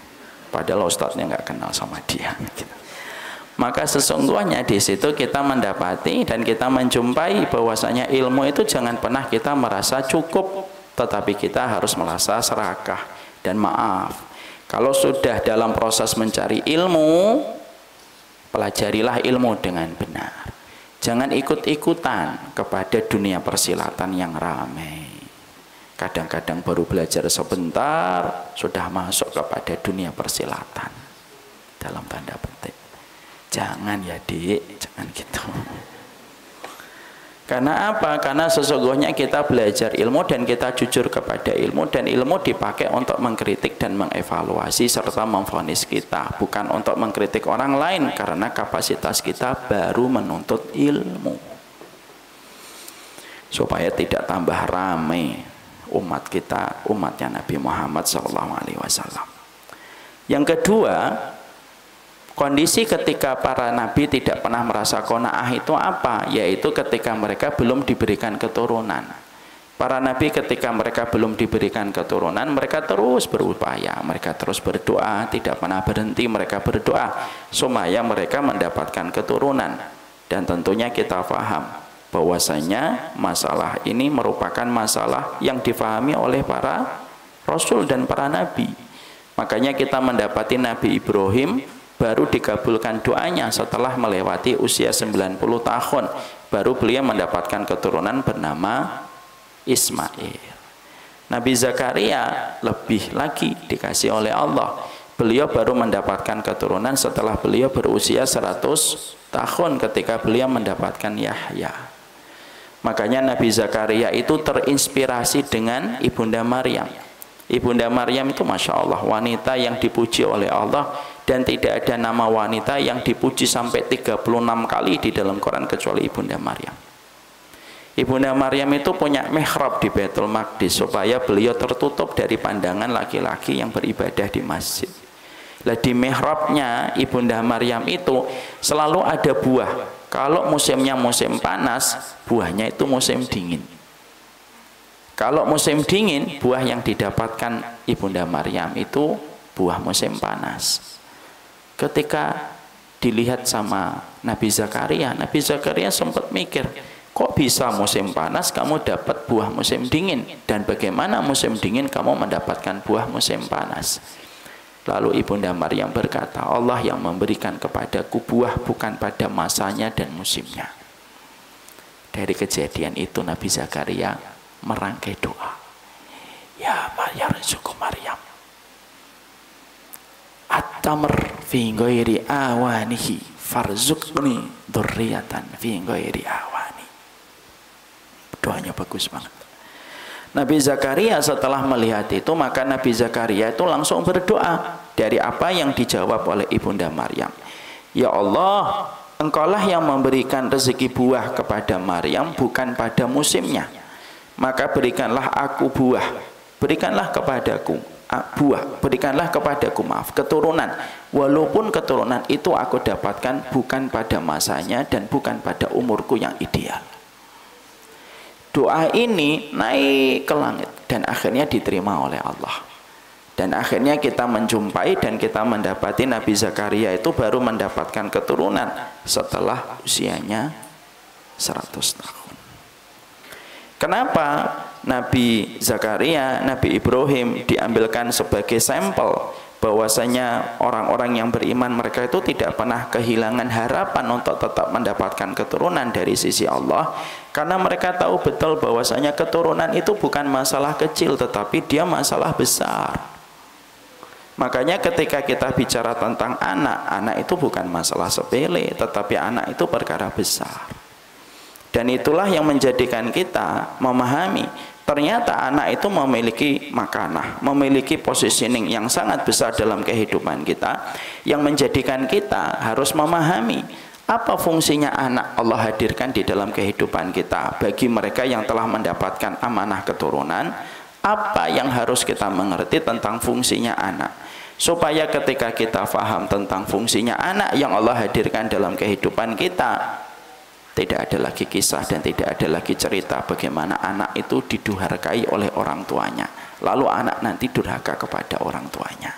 Padahal ustadznya nggak kenal sama dia. Maka sesungguhnya di situ kita mendapati dan kita menjumpai bahwasanya ilmu itu jangan pernah kita merasa cukup, tetapi kita harus merasa serakah. Dan maaf, kalau sudah dalam proses mencari ilmu, pelajarilah ilmu dengan benar. Jangan ikut-ikutan kepada dunia persilatan yang ramai. Kadang-kadang baru belajar sebentar sudah masuk kepada dunia persilatan dalam tanda petik. Jangan ya dik, jangan gitu. Karena apa? Karena sesungguhnya kita belajar ilmu dan kita jujur kepada ilmu, dan ilmu dipakai untuk mengkritik dan mengevaluasi serta memvonis kita, bukan untuk mengkritik orang lain, karena kapasitas kita baru menuntut ilmu. Supaya tidak tambah ramai umat kita, umatnya Nabi Muhammad SAW. Yang kedua, kondisi ketika para nabi tidak pernah merasa qanaah itu apa? Yaitu ketika mereka belum diberikan keturunan. Para nabi ketika mereka belum diberikan keturunan, mereka terus berupaya, mereka terus berdoa, tidak pernah berhenti mereka berdoa supaya mereka mendapatkan keturunan. Dan tentunya kita paham bahwasanya masalah ini merupakan masalah yang difahami oleh para rasul dan para nabi. Makanya kita mendapati Nabi Ibrahim baru dikabulkan doanya setelah melewati usia 90 tahun. Baru beliau mendapatkan keturunan bernama Ismail. Nabi Zakaria lebih lagi dikasih oleh Allah. Beliau baru mendapatkan keturunan setelah beliau berusia 100 tahun ketika beliau mendapatkan Yahya. Makanya Nabi Zakaria itu terinspirasi dengan Ibunda Maryam. Ibunda Maryam itu Masya Allah wanita yang dipuji oleh Allah, dan tidak ada nama wanita yang dipuji sampai 36 kali di dalam Quran kecuali Ibunda Maryam. Ibunda Maryam itu punya mihrab di Baitul Maqdis supaya beliau tertutup dari pandangan laki-laki yang beribadah di masjid. Lah di mihrabnya Ibunda Maryam itu selalu ada buah. Kalau musimnya musim panas, buahnya itu musim dingin. Kalau musim dingin, buah yang didapatkan Ibunda Maryam itu buah musim panas. Ketika dilihat sama Nabi Zakaria sempat mikir, kok bisa musim panas kamu dapat buah musim dingin, dan bagaimana musim dingin kamu mendapatkan buah musim panas? Lalu Ibunda Maryam berkata, Allah yang memberikan kepadaku buah bukan pada masanya dan musimnya. Dari kejadian itu Nabi Zakaria merangkai doa, ya Maryam suku Maryam at-tamr fi ghairi awanihi farzuqni dzurriatan fi ghairi awani. Doanya bagus banget. Nabi Zakaria setelah melihat itu, maka Nabi Zakaria itu langsung berdoa dari apa yang dijawab oleh Ibunda Maryam. Ya Allah, Engkaulah yang memberikan rezeki buah kepada Maryam bukan pada musimnya. Maka berikanlah aku buah, berikanlah kepadaku buah, berikanlah kepadaku keturunan, walaupun keturunan itu aku dapatkan bukan pada masanya dan bukan pada umurku yang ideal. Doa ini naik ke langit dan akhirnya diterima oleh Allah. Dan akhirnya kita menjumpai dan kita mendapati Nabi Zakaria itu baru mendapatkan keturunan setelah usianya 100 tahun. Kenapa Nabi Zakaria, Nabi Ibrahim diambilkan sebagai sampel bahwasanya orang-orang yang beriman mereka itu tidak pernah kehilangan harapan untuk tetap mendapatkan keturunan dari sisi Allah, karena mereka tahu betul bahwasanya keturunan itu bukan masalah kecil tetapi dia masalah besar. Makanya ketika kita bicara tentang anak, anak itu bukan masalah sepele tetapi anak itu perkara besar. Dan itulah yang menjadikan kita memahami ternyata anak itu memiliki makanah, memiliki positioning yang sangat besar dalam kehidupan kita, yang menjadikan kita harus memahami apa fungsinya anak Allah hadirkan di dalam kehidupan kita. Bagi mereka yang telah mendapatkan amanah keturunan, apa yang harus kita mengerti tentang fungsinya anak, supaya ketika kita faham tentang fungsinya anak yang Allah hadirkan dalam kehidupan kita, tidak ada lagi kisah dan tidak ada lagi cerita bagaimana anak itu didurhakai oleh orang tuanya, lalu anak nanti durhaka kepada orang tuanya.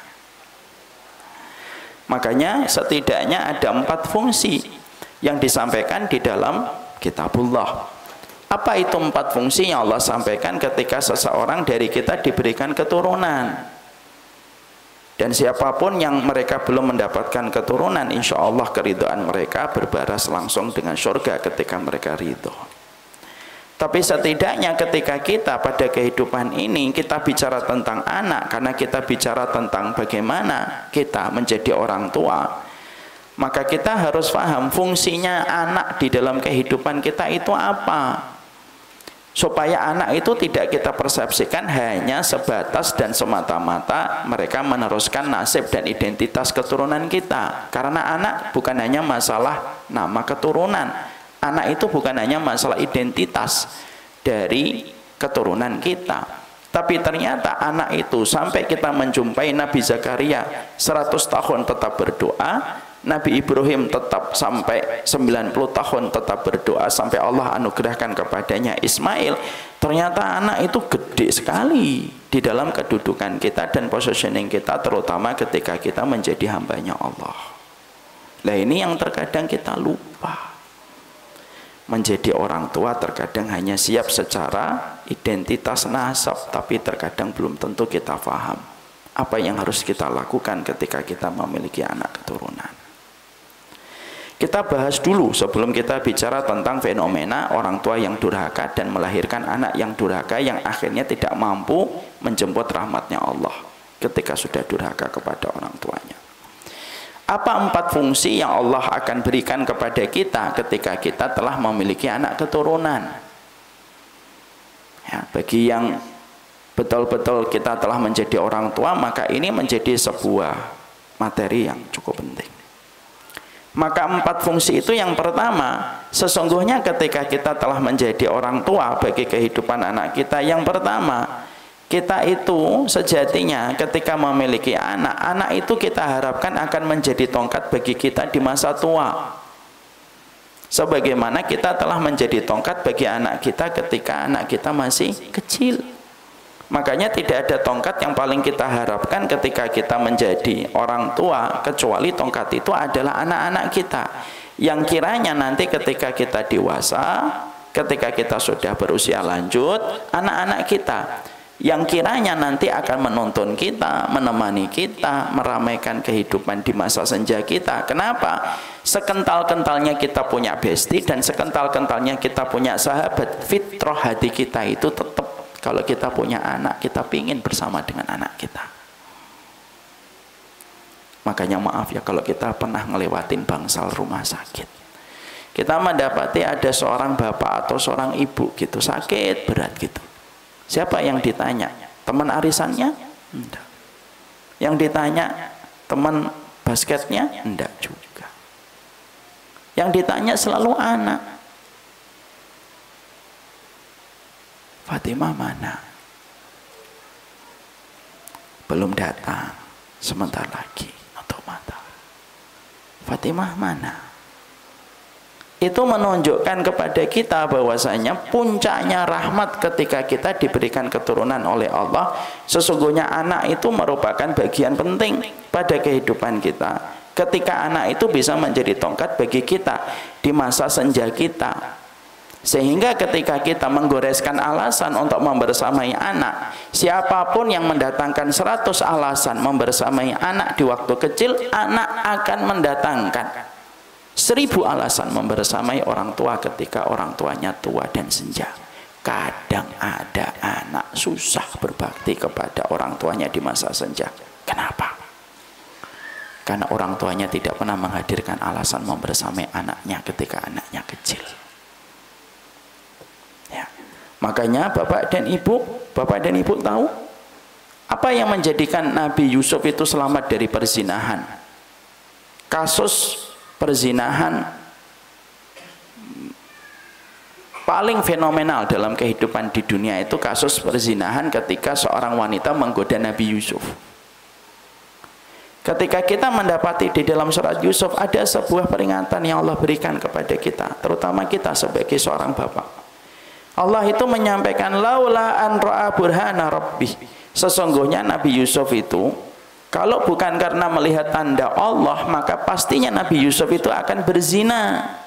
Makanya setidaknya ada 4 fungsi yang disampaikan di dalam kitabullah. Apa itu 4 fungsi yang Allah sampaikan ketika seseorang dari kita diberikan keturunan? Dan siapapun yang mereka belum mendapatkan keturunan, insya Allah keridhaan mereka berbaras langsung dengan surga ketika mereka ridho. Tapi setidaknya ketika kita pada kehidupan ini kita bicara tentang anak, karena kita bicara tentang bagaimana kita menjadi orang tua, maka kita harus paham fungsinya anak di dalam kehidupan kita itu apa, supaya anak itu tidak kita persepsikan hanya sebatas dan semata-mata mereka meneruskan nasib dan identitas keturunan kita. Karena anak bukan hanya masalah nama keturunan, anak itu bukan hanya masalah identitas dari keturunan kita, tapi ternyata anak itu sampai kita menjumpai Nabi Zakaria 100 tahun tetap berdoa, Nabi Ibrahim tetap sampai 90 tahun tetap berdoa sampai Allah anugerahkan kepadanya Ismail. Ternyata anak itu gede sekali di dalam kedudukan kita dan positioning kita, terutama ketika kita menjadi hambanya Allah. Nah ini yang terkadang kita lupa. menjadi orang tua terkadang hanya siap secara identitas nasab, tapi terkadang belum tentu kita paham apa yang harus kita lakukan ketika kita memiliki anak keturunan. Kita bahas dulu sebelum kita bicara tentang fenomena orang tua yang durhaka dan melahirkan anak yang durhaka yang akhirnya tidak mampu menjemput rahmatnya Allah ketika sudah durhaka kepada orang tuanya. Apa 4 fungsi yang Allah akan berikan kepada kita ketika kita telah memiliki anak keturunan? Ya, bagi yang betul-betul kita telah menjadi orang tua, maka ini menjadi sebuah materi yang cukup penting. Maka 4 fungsi itu, yang pertama, sesungguhnya ketika kita telah menjadi orang tua bagi kehidupan anak kita, yang pertama, kita itu sejatinya ketika memiliki anak, anak itu kita harapkan akan menjadi tongkat bagi kita di masa tua. Sebagaimana kita telah menjadi tongkat bagi anak kita ketika anak kita masih kecil. Makanya tidak ada tongkat yang paling kita harapkan ketika kita menjadi orang tua, kecuali tongkat itu adalah anak-anak kita. Yang kiranya nanti ketika kita dewasa, ketika kita sudah berusia lanjut, anak-anak kita yang kiranya nanti akan menuntun kita, menemani kita, meramaikan kehidupan di masa senja kita. Kenapa? Sekental-kentalnya kita punya bestie dan sekental-kentalnya kita punya sahabat, fitrah hati kita itu tetap, kalau kita punya anak, kita pingin bersama dengan anak kita. Makanya maaf ya kalau kita pernah ngelewatin bangsal rumah sakit, kita mendapati ada seorang bapak atau seorang ibu gitu sakit berat gitu. Siapa yang ditanya? Teman arisannya? Enggak. Yang ditanya teman basketnya? Enggak juga. Yang ditanya selalu anak. Fatimah mana? Belum datang, sebentar lagi nutup mata. Fatimah mana? Itu menunjukkan kepada kita bahwasanya puncaknya rahmat ketika kita diberikan keturunan oleh Allah. Sesungguhnya anak itu merupakan bagian penting pada kehidupan kita. Ketika anak itu bisa menjadi tongkat bagi kita di masa senja kita. Sehingga ketika kita menggoreskan alasan untuk membersamai anak, siapapun yang mendatangkan 100 alasan membersamai anak di waktu kecil, anak akan mendatangkan 1000 alasan membersamai orang tua ketika orang tuanya tua dan senja. Kadang ada anak susah berbakti kepada orang tuanya di masa senja. Kenapa? Karena orang tuanya tidak pernah menghadirkan alasan membersamai anaknya ketika anaknya kecil. Ya. Makanya Bapak dan Ibu tahu apa yang menjadikan Nabi Yusuf itu selamat dari perzinahan? Kasus perzinahan paling fenomenal dalam kehidupan di dunia itu kasus perzinahan ketika seorang wanita menggoda Nabi Yusuf. Ketika kita mendapati di dalam surat Yusuf ada sebuah peringatan yang Allah berikan kepada kita, terutama kita sebagai seorang bapak. Allah itu menyampaikan laula an ra'a burhana rabbih. Sesungguhnya Nabi Yusuf itu kalau bukan karena melihat tanda Allah, maka pastinya Nabi Yusuf itu akan berzina.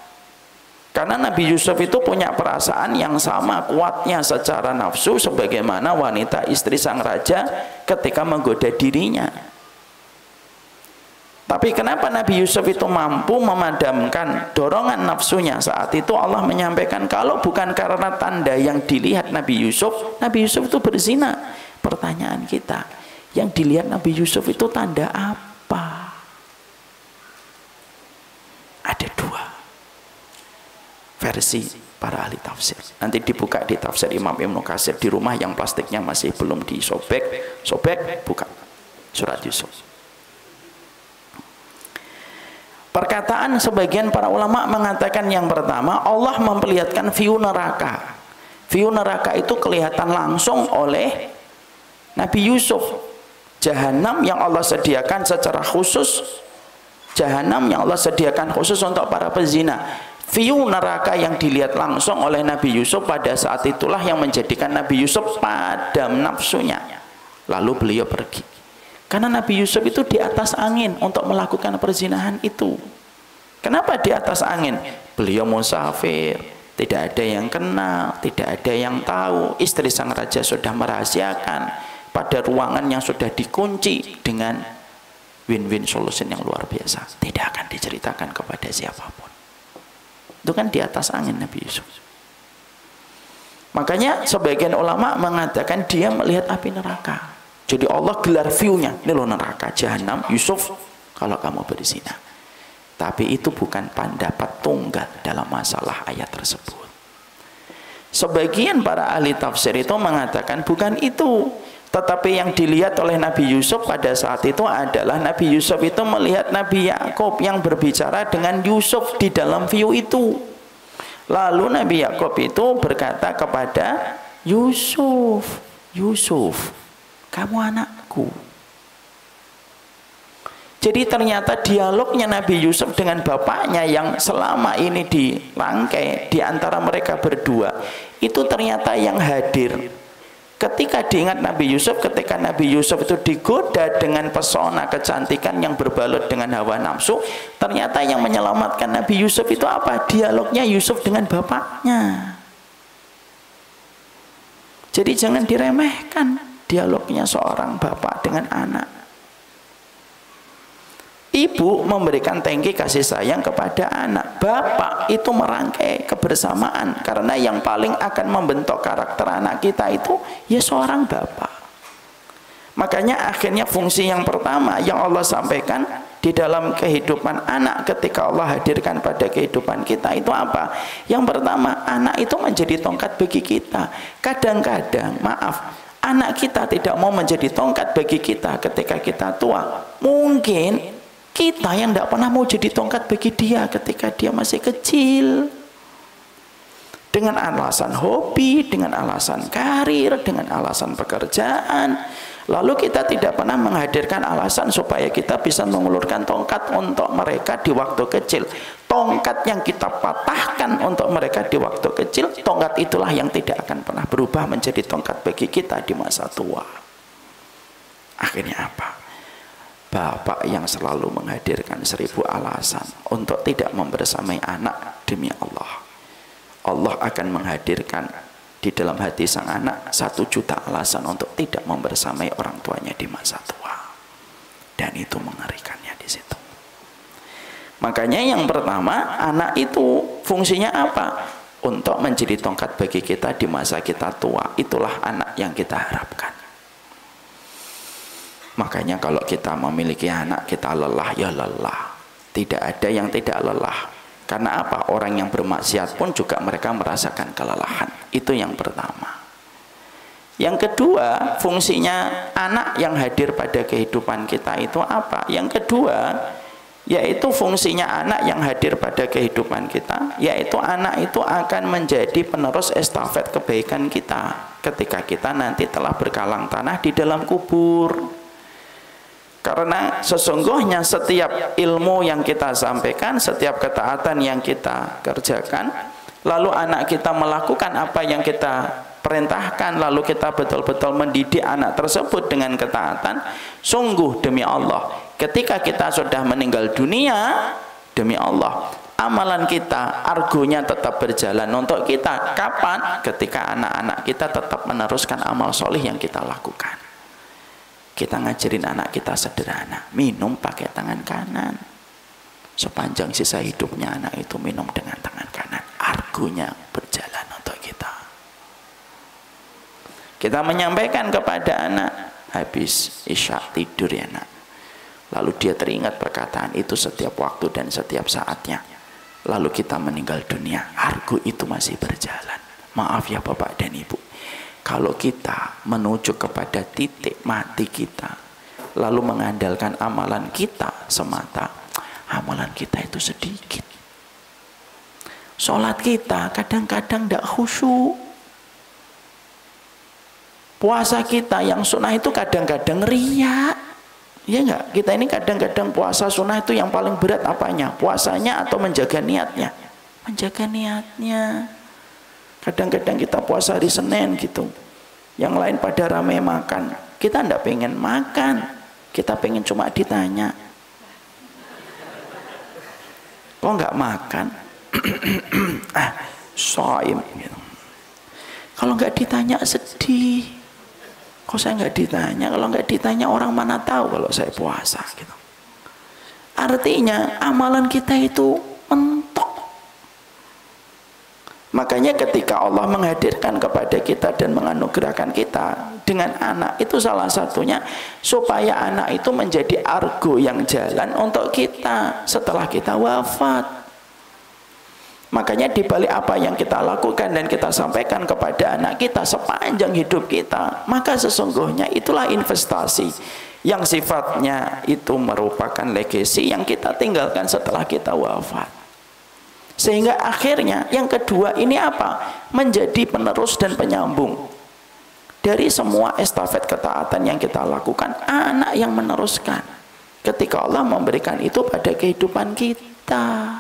Karena Nabi Yusuf itu punya perasaan yang sama kuatnya secara nafsu sebagaimana wanita istri sang raja ketika menggoda dirinya. Tapi kenapa Nabi Yusuf itu mampu memadamkan dorongan nafsunya saat itu? Allah menyampaikan kalau bukan karena tanda yang dilihat Nabi Yusuf itu berzina. Pertanyaan kita, yang dilihat Nabi Yusuf itu tanda apa? Ada 2 versi para ahli tafsir. Nanti dibuka di tafsir Imam Ibnu Katsir di rumah yang plastiknya masih belum disobek, buka surat Yusuf. Perkataan sebagian para ulama mengatakan yang pertama, Allah memperlihatkan view neraka. View neraka itu kelihatan langsung oleh Nabi Yusuf. Jahanam yang Allah sediakan secara khusus, jahanam yang Allah sediakan khusus untuk para pezina. View neraka yang dilihat langsung oleh Nabi Yusuf pada saat itulah yang menjadikan Nabi Yusuf padam nafsunya. Lalu beliau pergi. Karena Nabi Yusuf itu di atas angin untuk melakukan perzinahan itu. Kenapa di atas angin? Beliau musafir, Tidak ada yang kenal, tidak ada yang tahu. Istri sang raja sudah merahasiakan pada ruangan yang sudah dikunci dengan win-win solution yang luar biasa. Tidak akan diceritakan kepada siapapun. Itu kan di atas angin Nabi Yusuf. Makanya sebagian ulama mengatakan dia melihat api neraka. Jadi Allah gelar view-nya. Ini loh neraka, jahanam, Yusuf, kalau kamu berzina. Tapi itu bukan pendapat tunggal dalam masalah ayat tersebut. Sebagian para ahli tafsir itu mengatakan bukan itu. Tetapi yang dilihat oleh Nabi Yusuf pada saat itu adalah Nabi Yusuf itu melihat Nabi Yakub yang berbicara dengan Yusuf di dalam view itu. Lalu Nabi Yakub itu berkata kepada Yusuf, Yusuf, kamu anakku. Jadi ternyata dialognya Nabi Yusuf dengan bapaknya yang selama ini dirangkai di antara mereka berdua, itu ternyata yang hadir ketika diingat Nabi Yusuf, ketika Nabi Yusuf itu digoda dengan pesona kecantikan yang berbalut dengan hawa nafsu, ternyata yang menyelamatkan Nabi Yusuf itu apa? Dialognya Yusuf dengan bapaknya. Jadi jangan diremehkan dialognya seorang bapak dengan anak. Ibu memberikan tangki kasih sayang kepada anak. Bapak itu merangkai kebersamaan. Karena yang paling akan membentuk karakter anak kita itu ya seorang bapak. Makanya akhirnya fungsi yang pertama yang Allah sampaikan di dalam kehidupan anak ketika Allah hadirkan pada kehidupan kita itu apa? Yang pertama, anak itu menjadi tongkat bagi kita. Kadang-kadang, maaf, anak kita tidak mau menjadi tongkat bagi kita ketika kita tua. Mungkin kita yang tidak pernah mau jadi tongkat bagi dia ketika dia masih kecil. Dengan alasan hobi, dengan alasan karir, dengan alasan pekerjaan. Lalu kita tidak pernah menghadirkan alasan supaya kita bisa mengulurkan tongkat untuk mereka di waktu kecil. Tongkat yang kita patahkan untuk mereka di waktu kecil, tongkat itulah yang tidak akan pernah berubah menjadi tongkat bagi kita di masa tua. Akhirnya apa? Bapak yang selalu menghadirkan 1000 alasan untuk tidak membersamai anak, demi Allah, Allah akan menghadirkan di dalam hati sang anak 1 juta alasan untuk tidak membersamai orang tuanya di masa tua. Dan itu mengerikannya di situ. Makanya yang pertama, anak itu fungsinya apa? Untuk menjadi tongkat bagi kita di masa kita tua. Itulah anak yang kita harapkan. Makanya kalau kita memiliki anak, kita lelah, ya lelah. Tidak ada yang tidak lelah. Karena apa? Orang yang bermaksiat pun juga mereka merasakan kelelahan. Itu yang pertama. Yang kedua, fungsinya anak yang hadir pada kehidupan kita itu apa? Yang kedua, yaitu fungsinya anak yang hadir pada kehidupan kita, yaitu anak itu akan menjadi penerus estafet kebaikan kita ketika kita nanti telah berkalang tanah di dalam kubur. Karena sesungguhnya setiap ilmu yang kita sampaikan, setiap ketaatan yang kita kerjakan, lalu anak kita melakukan apa yang kita perintahkan, lalu kita betul-betul mendidik anak tersebut dengan ketaatan, sungguh demi Allah, ketika kita sudah meninggal dunia, demi Allah, amalan kita, argonya tetap berjalan untuk kita. Kapan? Ketika anak-anak kita tetap meneruskan amal solih yang kita lakukan. Kita ngajarin anak kita sederhana, minum pakai tangan kanan. Sepanjang sisa hidupnya anak itu minum dengan tangan kanan. Argonya berjalan untuk kita. Kita menyampaikan kepada anak, habis isya tidur ya nak. Lalu dia teringat perkataan itu setiap waktu dan setiap saatnya. Lalu kita meninggal dunia, argo itu masih berjalan. Maaf ya Bapak dan Ibu, kalau kita menuju kepada titik mati kita, lalu mengandalkan amalan kita semata, amalan kita itu sedikit. Sholat kita kadang-kadang tidak khusyuk. Puasa kita yang sunnah itu kadang-kadang riya. Ya enggak? Kita ini kadang-kadang puasa sunnah itu yang paling berat apanya? Puasanya atau menjaga niatnya? Menjaga niatnya. Kadang-kadang kita puasa hari Senin gitu, yang lain pada ramai makan, kita tidak pengen makan, kita pengen cuma ditanya, kok nggak makan? shaim gitu. Kalau nggak ditanya sedih. Kok saya nggak ditanya? Kalau nggak ditanya orang mana tahu kalau saya puasa gitu. Artinya amalan kita itu mentok. Makanya ketika Allah menghadirkan kepada kita dan menganugerahkan kita dengan anak, itu salah satunya supaya anak itu menjadi argo yang jalan untuk kita setelah kita wafat. Makanya di balik apa yang kita lakukan dan kita sampaikan kepada anak kita sepanjang hidup kita, maka sesungguhnya itulah investasi yang sifatnya itu merupakan legacy yang kita tinggalkan setelah kita wafat. Sehingga akhirnya yang kedua ini apa? Menjadi penerus dan penyambung dari semua estafet ketaatan yang kita lakukan, anak yang meneruskan ketika Allah memberikan itu pada kehidupan kita.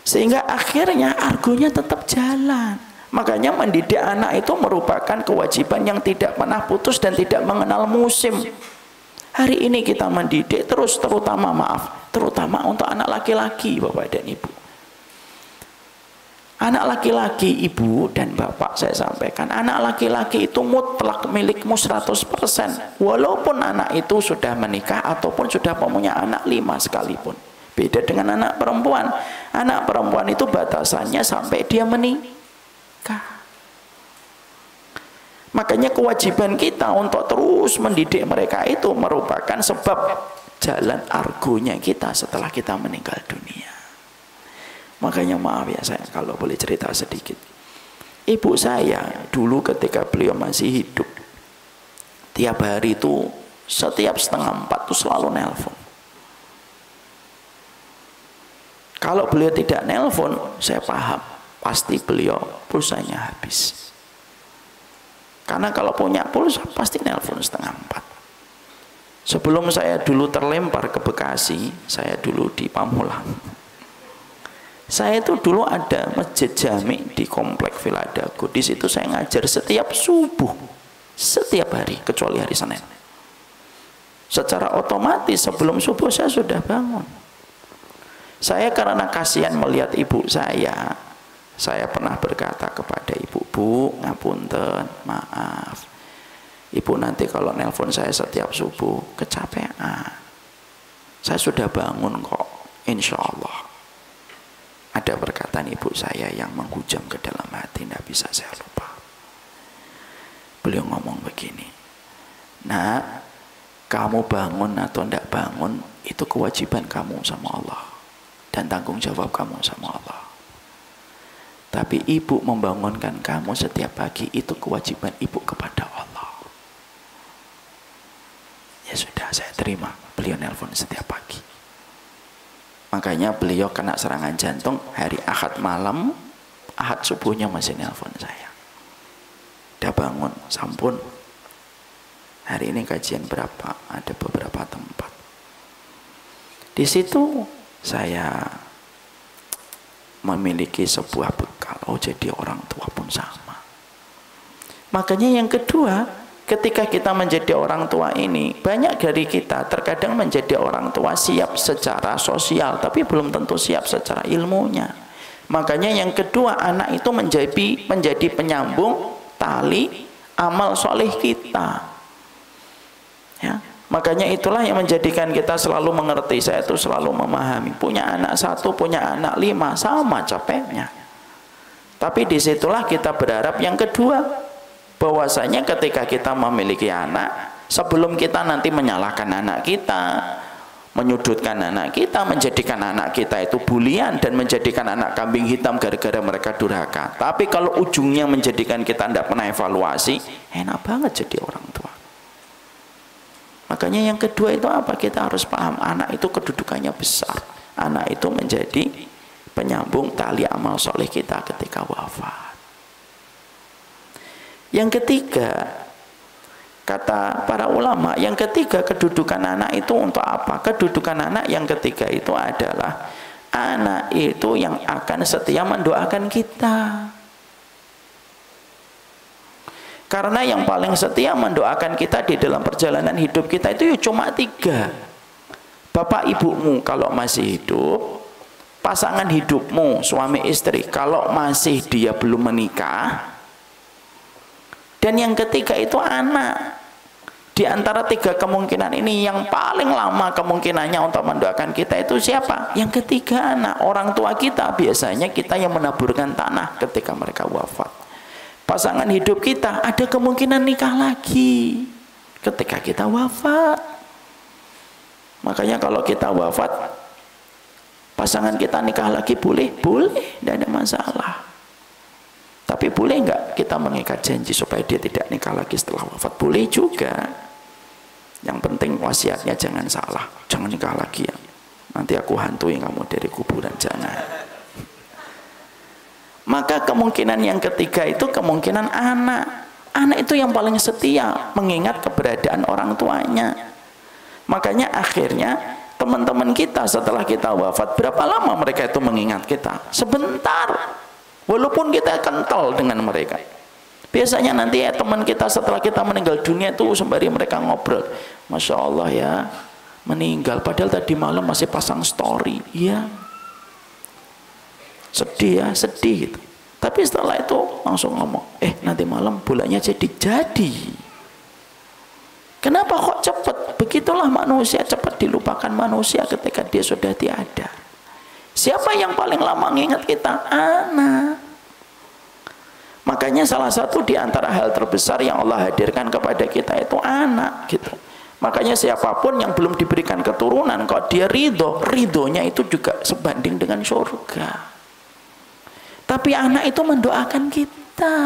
Sehingga akhirnya argonya tetap jalan. Makanya mendidik anak itu merupakan kewajiban yang tidak pernah putus dan tidak mengenal musim. Hari ini kita mendidik terus, terutama untuk anak laki-laki, Bapak dan Ibu. Anak laki-laki, Ibu dan Bapak, saya sampaikan, anak laki-laki itu mutlak milikmu 100%. Walaupun anak itu sudah menikah ataupun sudah mempunyai anak 5 sekalipun. Beda dengan anak perempuan. Anak perempuan itu batasannya sampai dia menikah. Makanya kewajiban kita untuk terus mendidik mereka itu merupakan sebab jalan argonya kita setelah kita meninggal dunia. Makanya maaf ya saya kalau boleh cerita sedikit. Ibu saya dulu ketika beliau masih hidup, tiap hari itu setiap 3:30 itu selalu nelpon. Kalau beliau tidak nelpon, saya paham pasti beliau pulsanya habis. Karena kalau punya pulsa pasti nelpon 3:30. Sebelum saya dulu terlempar ke Bekasi, saya dulu di Pamulang. Saya itu dulu ada masjid jami di komplek Villa Dago. Di situ saya ngajar setiap subuh, setiap hari kecuali hari Senin. Secara otomatis sebelum subuh saya sudah bangun. Saya karena kasihan melihat ibu saya pernah berkata kepada ibu, Bu, ngapunten, maaf. Ibu nanti kalau nelpon saya setiap subuh kecapean. Saya sudah bangun kok, insya Allah. Ada perkataan ibu saya yang menghujam ke dalam hati, tidak bisa saya lupa. Beliau ngomong begini, Nak, kamu bangun atau tidak bangun, itu kewajiban kamu sama Allah. Dan tanggung jawab kamu sama Allah. Tapi ibu membangunkan kamu setiap pagi, itu kewajiban ibu kepada Allah. Ya sudah, saya terima. Beliau nelpon setiap pagi. Makanya beliau kena serangan jantung hari Ahad malam, Ahad subuhnya masih nelpon saya. Udah bangun, sampun. Hari ini kajian berapa? Ada beberapa tempat. Di situ saya memiliki sebuah bekal. Oh, jadi orang tua pun sama. Makanya yang kedua, ketika kita menjadi orang tua ini, banyak dari kita terkadang menjadi orang tua siap secara sosial, tapi belum tentu siap secara ilmunya. Makanya yang kedua, anak itu menjadi penyambung tali amal soleh kita. Ya. Makanya itulah yang menjadikan kita selalu mengerti. Saya itu selalu memahami. Punya anak 1, punya anak 5, sama capeknya. Tapi disitulah kita berharap yang kedua, bahwasanya ketika kita memiliki anak, sebelum kita nanti menyalahkan anak kita, menyudutkan anak kita, menjadikan anak kita itu bulian dan menjadikan anak kambing hitam gara-gara mereka durhaka. Tapi kalau ujungnya menjadikan kita tidak pernah evaluasi, enak banget jadi orang tua. Makanya yang kedua itu apa? Kita harus paham, anak itu kedudukannya besar. Anak itu menjadi penyambung tali amal soleh kita ketika wafat. Yang ketiga, kata para ulama, yang ketiga kedudukan anak itu untuk apa? Kedudukan anak yang ketiga itu adalah anak itu yang akan setia mendoakan kita. Karena yang paling setia mendoakan kita di dalam perjalanan hidup kita itu cuma 3. Bapak ibumu kalau masih hidup, pasangan hidupmu, suami istri, kalau masih dia belum menikah, dan yang ketiga itu anak. Di antara tiga kemungkinan ini yang paling lama kemungkinannya untuk mendoakan kita itu siapa? Yang ketiga anak. Orang tua kita biasanya kita yang menaburkan tanah ketika mereka wafat. Pasangan hidup kita ada kemungkinan nikah lagi ketika kita wafat. Makanya kalau kita wafat, pasangan kita nikah lagi boleh? Boleh, tidak ada masalah. Tapi boleh nggak kita mengikat janji supaya dia tidak nikah lagi setelah wafat? Boleh juga. Yang penting wasiatnya jangan salah, jangan nikah lagi ya. Nanti aku hantui kamu dari kuburan, jangan. Maka kemungkinan yang ketiga itu kemungkinan anak. Anak itu yang paling setia mengingat keberadaan orang tuanya. Makanya akhirnya teman-teman kita setelah kita wafat, berapa lama mereka itu mengingat kita? Sebentar. Walaupun kita kental dengan mereka. Biasanya nanti ya teman kita setelah kita meninggal dunia itu sembari mereka ngobrol, Masya Allah ya, meninggal padahal tadi malam masih pasang story. Iya, sedih ya, sedih gitu. Tapi setelah itu langsung ngomong, nanti malam bolanya jadi. Kenapa kok cepat? Begitulah manusia, cepat dilupakan manusia ketika dia sudah tiada. Siapa yang paling lama mengingat kita? Anak. Makanya salah satu di antara hal terbesar yang Allah hadirkan kepada kita itu anak gitu. Makanya siapapun yang belum diberikan keturunan, kok dia ridhonya itu juga sebanding dengan surga. Tapi anak itu mendoakan kita.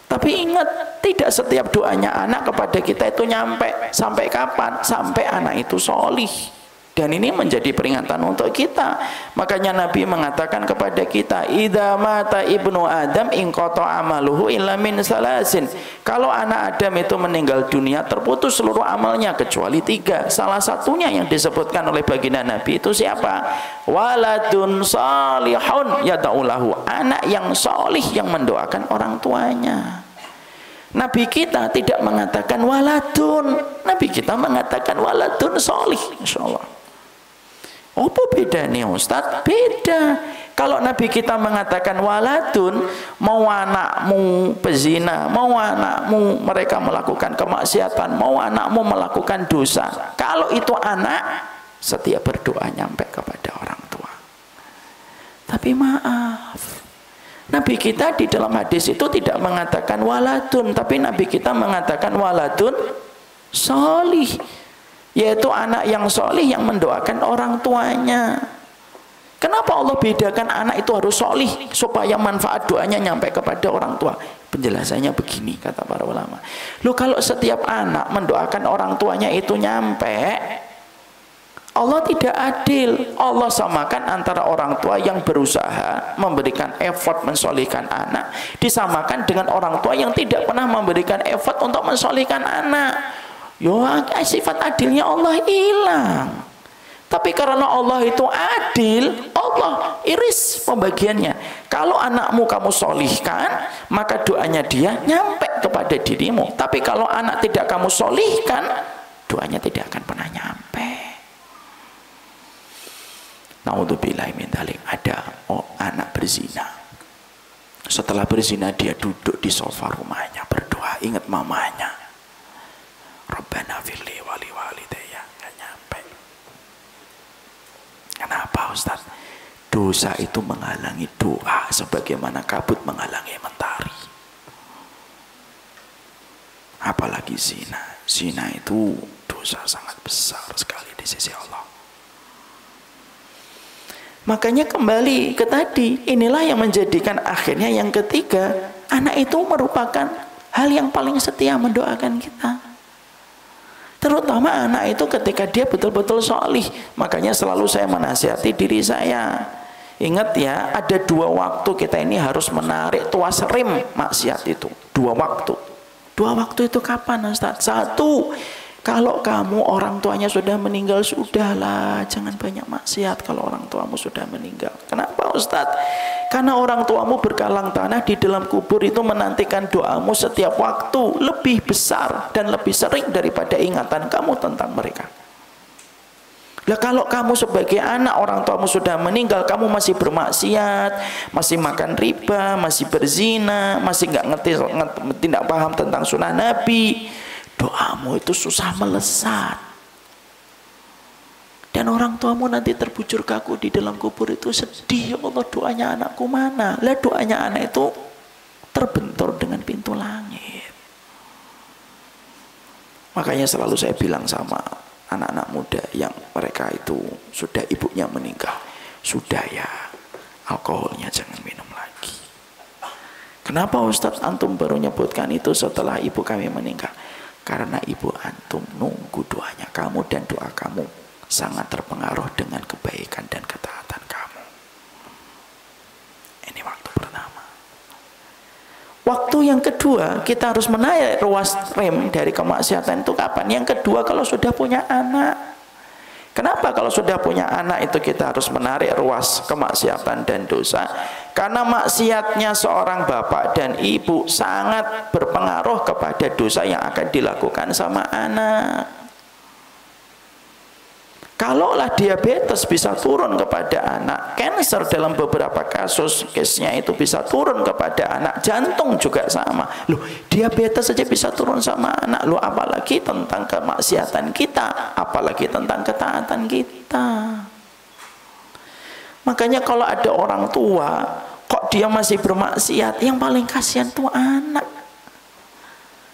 Tapi ingat, tidak setiap doanya anak kepada kita itu nyampe. Sampai kapan? Sampai anak itu sholih. Dan ini menjadi peringatan untuk kita. Makanya Nabi mengatakan kepada kita, idza mata ibnu Adam inqata amaluhu illa min salasin. Kalau anak Adam itu meninggal dunia, terputus seluruh amalnya kecuali 3. Salah satunya yang disebutkan oleh baginda Nabi itu siapa? Waladun salihun yad'ulahu. Anak yang solih yang mendoakan orang tuanya. Nabi kita tidak mengatakan waladun. Nabi kita mengatakan waladun solih. Insyaallah. Apa bedanya Ustaz? Beda. Kalau Nabi kita mengatakan waladun, mau anakmu pezina, mau anakmu mereka melakukan kemaksiatan, mau anakmu melakukan dosa, kalau itu anak, setiap berdoa nyampe kepada orang tua. Tapi maaf, Nabi kita di dalam hadis itu tidak mengatakan waladun, tapi Nabi kita mengatakan waladun solih, yaitu anak yang solih yang mendoakan orang tuanya. Kenapa Allah bedakan anak itu harus solih supaya manfaat doanya nyampe kepada orang tua? Penjelasannya begini, kata para ulama. Loh, kalau setiap anak mendoakan orang tuanya itu nyampe, Allah tidak adil. Allah samakan antara orang tua yang berusaha memberikan effort mensolihkan anak, disamakan dengan orang tua yang tidak pernah memberikan effort untuk mensolihkan anak. Sifat adilnya Allah hilang. Tapi karena Allah itu adil, Allah iris pembagiannya. Kalau anakmu kamu solihkan, maka doanya dia nyampe kepada dirimu. Tapi kalau anak tidak kamu solihkan, doanya tidak akan pernah nyampe. Naudzubillahi min dzalik. Ada anak berzina. Setelah berzina dia duduk di sofa rumahnya berdoa, ingat mamanya. Rabbana firli wali walidayya. Nggak nyampe. Kenapa Ustaz? Dosa itu menghalangi doa sebagaimana kabut menghalangi mentari. Apalagi zina. Zina itu dosa sangat besar sekali di sisi Allah. Makanya kembali ke tadi, inilah yang menjadikan akhirnya yang ketiga, anak itu merupakan hal yang paling setia mendoakan kita. Terutama anak itu ketika dia betul-betul solih. Makanya selalu saya menasihati diri saya, ingat ya, ada 2 waktu kita ini harus menarik tuas rem maksiat itu. 2 waktu. 2 waktu itu kapan Ustaz? 1, kalau kamu orang tuanya sudah meninggal, sudahlah, jangan banyak maksiat kalau orang tuamu sudah meninggal. Kenapa Ustaz? Karena orang tuamu berkalang tanah di dalam kubur itu menantikan doamu setiap waktu, lebih besar dan lebih sering daripada ingatan kamu tentang mereka. Lah kalau kamu sebagai anak, orang tuamu sudah meninggal, kamu masih bermaksiat, masih makan riba, masih berzina, masih nggak ngerti, tidak paham tentang sunnah Nabi, doamu itu susah melesat. Dan orang tuamu nanti terbujur kaku di dalam kubur itu sedih, ya Allah, doanya anakku mana? Lah doanya anak itu terbentur dengan pintu langit. Makanya selalu saya bilang sama anak-anak muda yang mereka itu sudah ibunya meninggal, sudah ya, alkoholnya jangan minum lagi. Kenapa Ustadz antum baru nyebutkan itu setelah ibu kami meninggal? Karena ibu antum nunggu doanya kamu, dan doa kamu sangat terpengaruh dengan kebaikan dan ketaatan kamu. Ini waktu pertama. Waktu yang kedua, kita harus menarik ruas rem dari kemaksiatan itu kapan? Yang kedua, kalau sudah punya anak. Kenapa kalau sudah punya anak itu kita harus menarik ruas kemaksiatan dan dosa? Karena maksiatnya seorang bapak dan ibu sangat berpengaruh kepada dosa yang akan dilakukan sama anak. Kalaulah diabetes bisa turun kepada anak, cancer dalam beberapa kasus case-nya itu bisa turun kepada anak, jantung juga sama. Loh, diabetes saja bisa turun sama anak, loh apalagi tentang kemaksiatan kita, apalagi tentang ketaatan kita. Makanya kalau ada orang tua kok dia masih bermaksiat, yang paling kasihan tuh anak.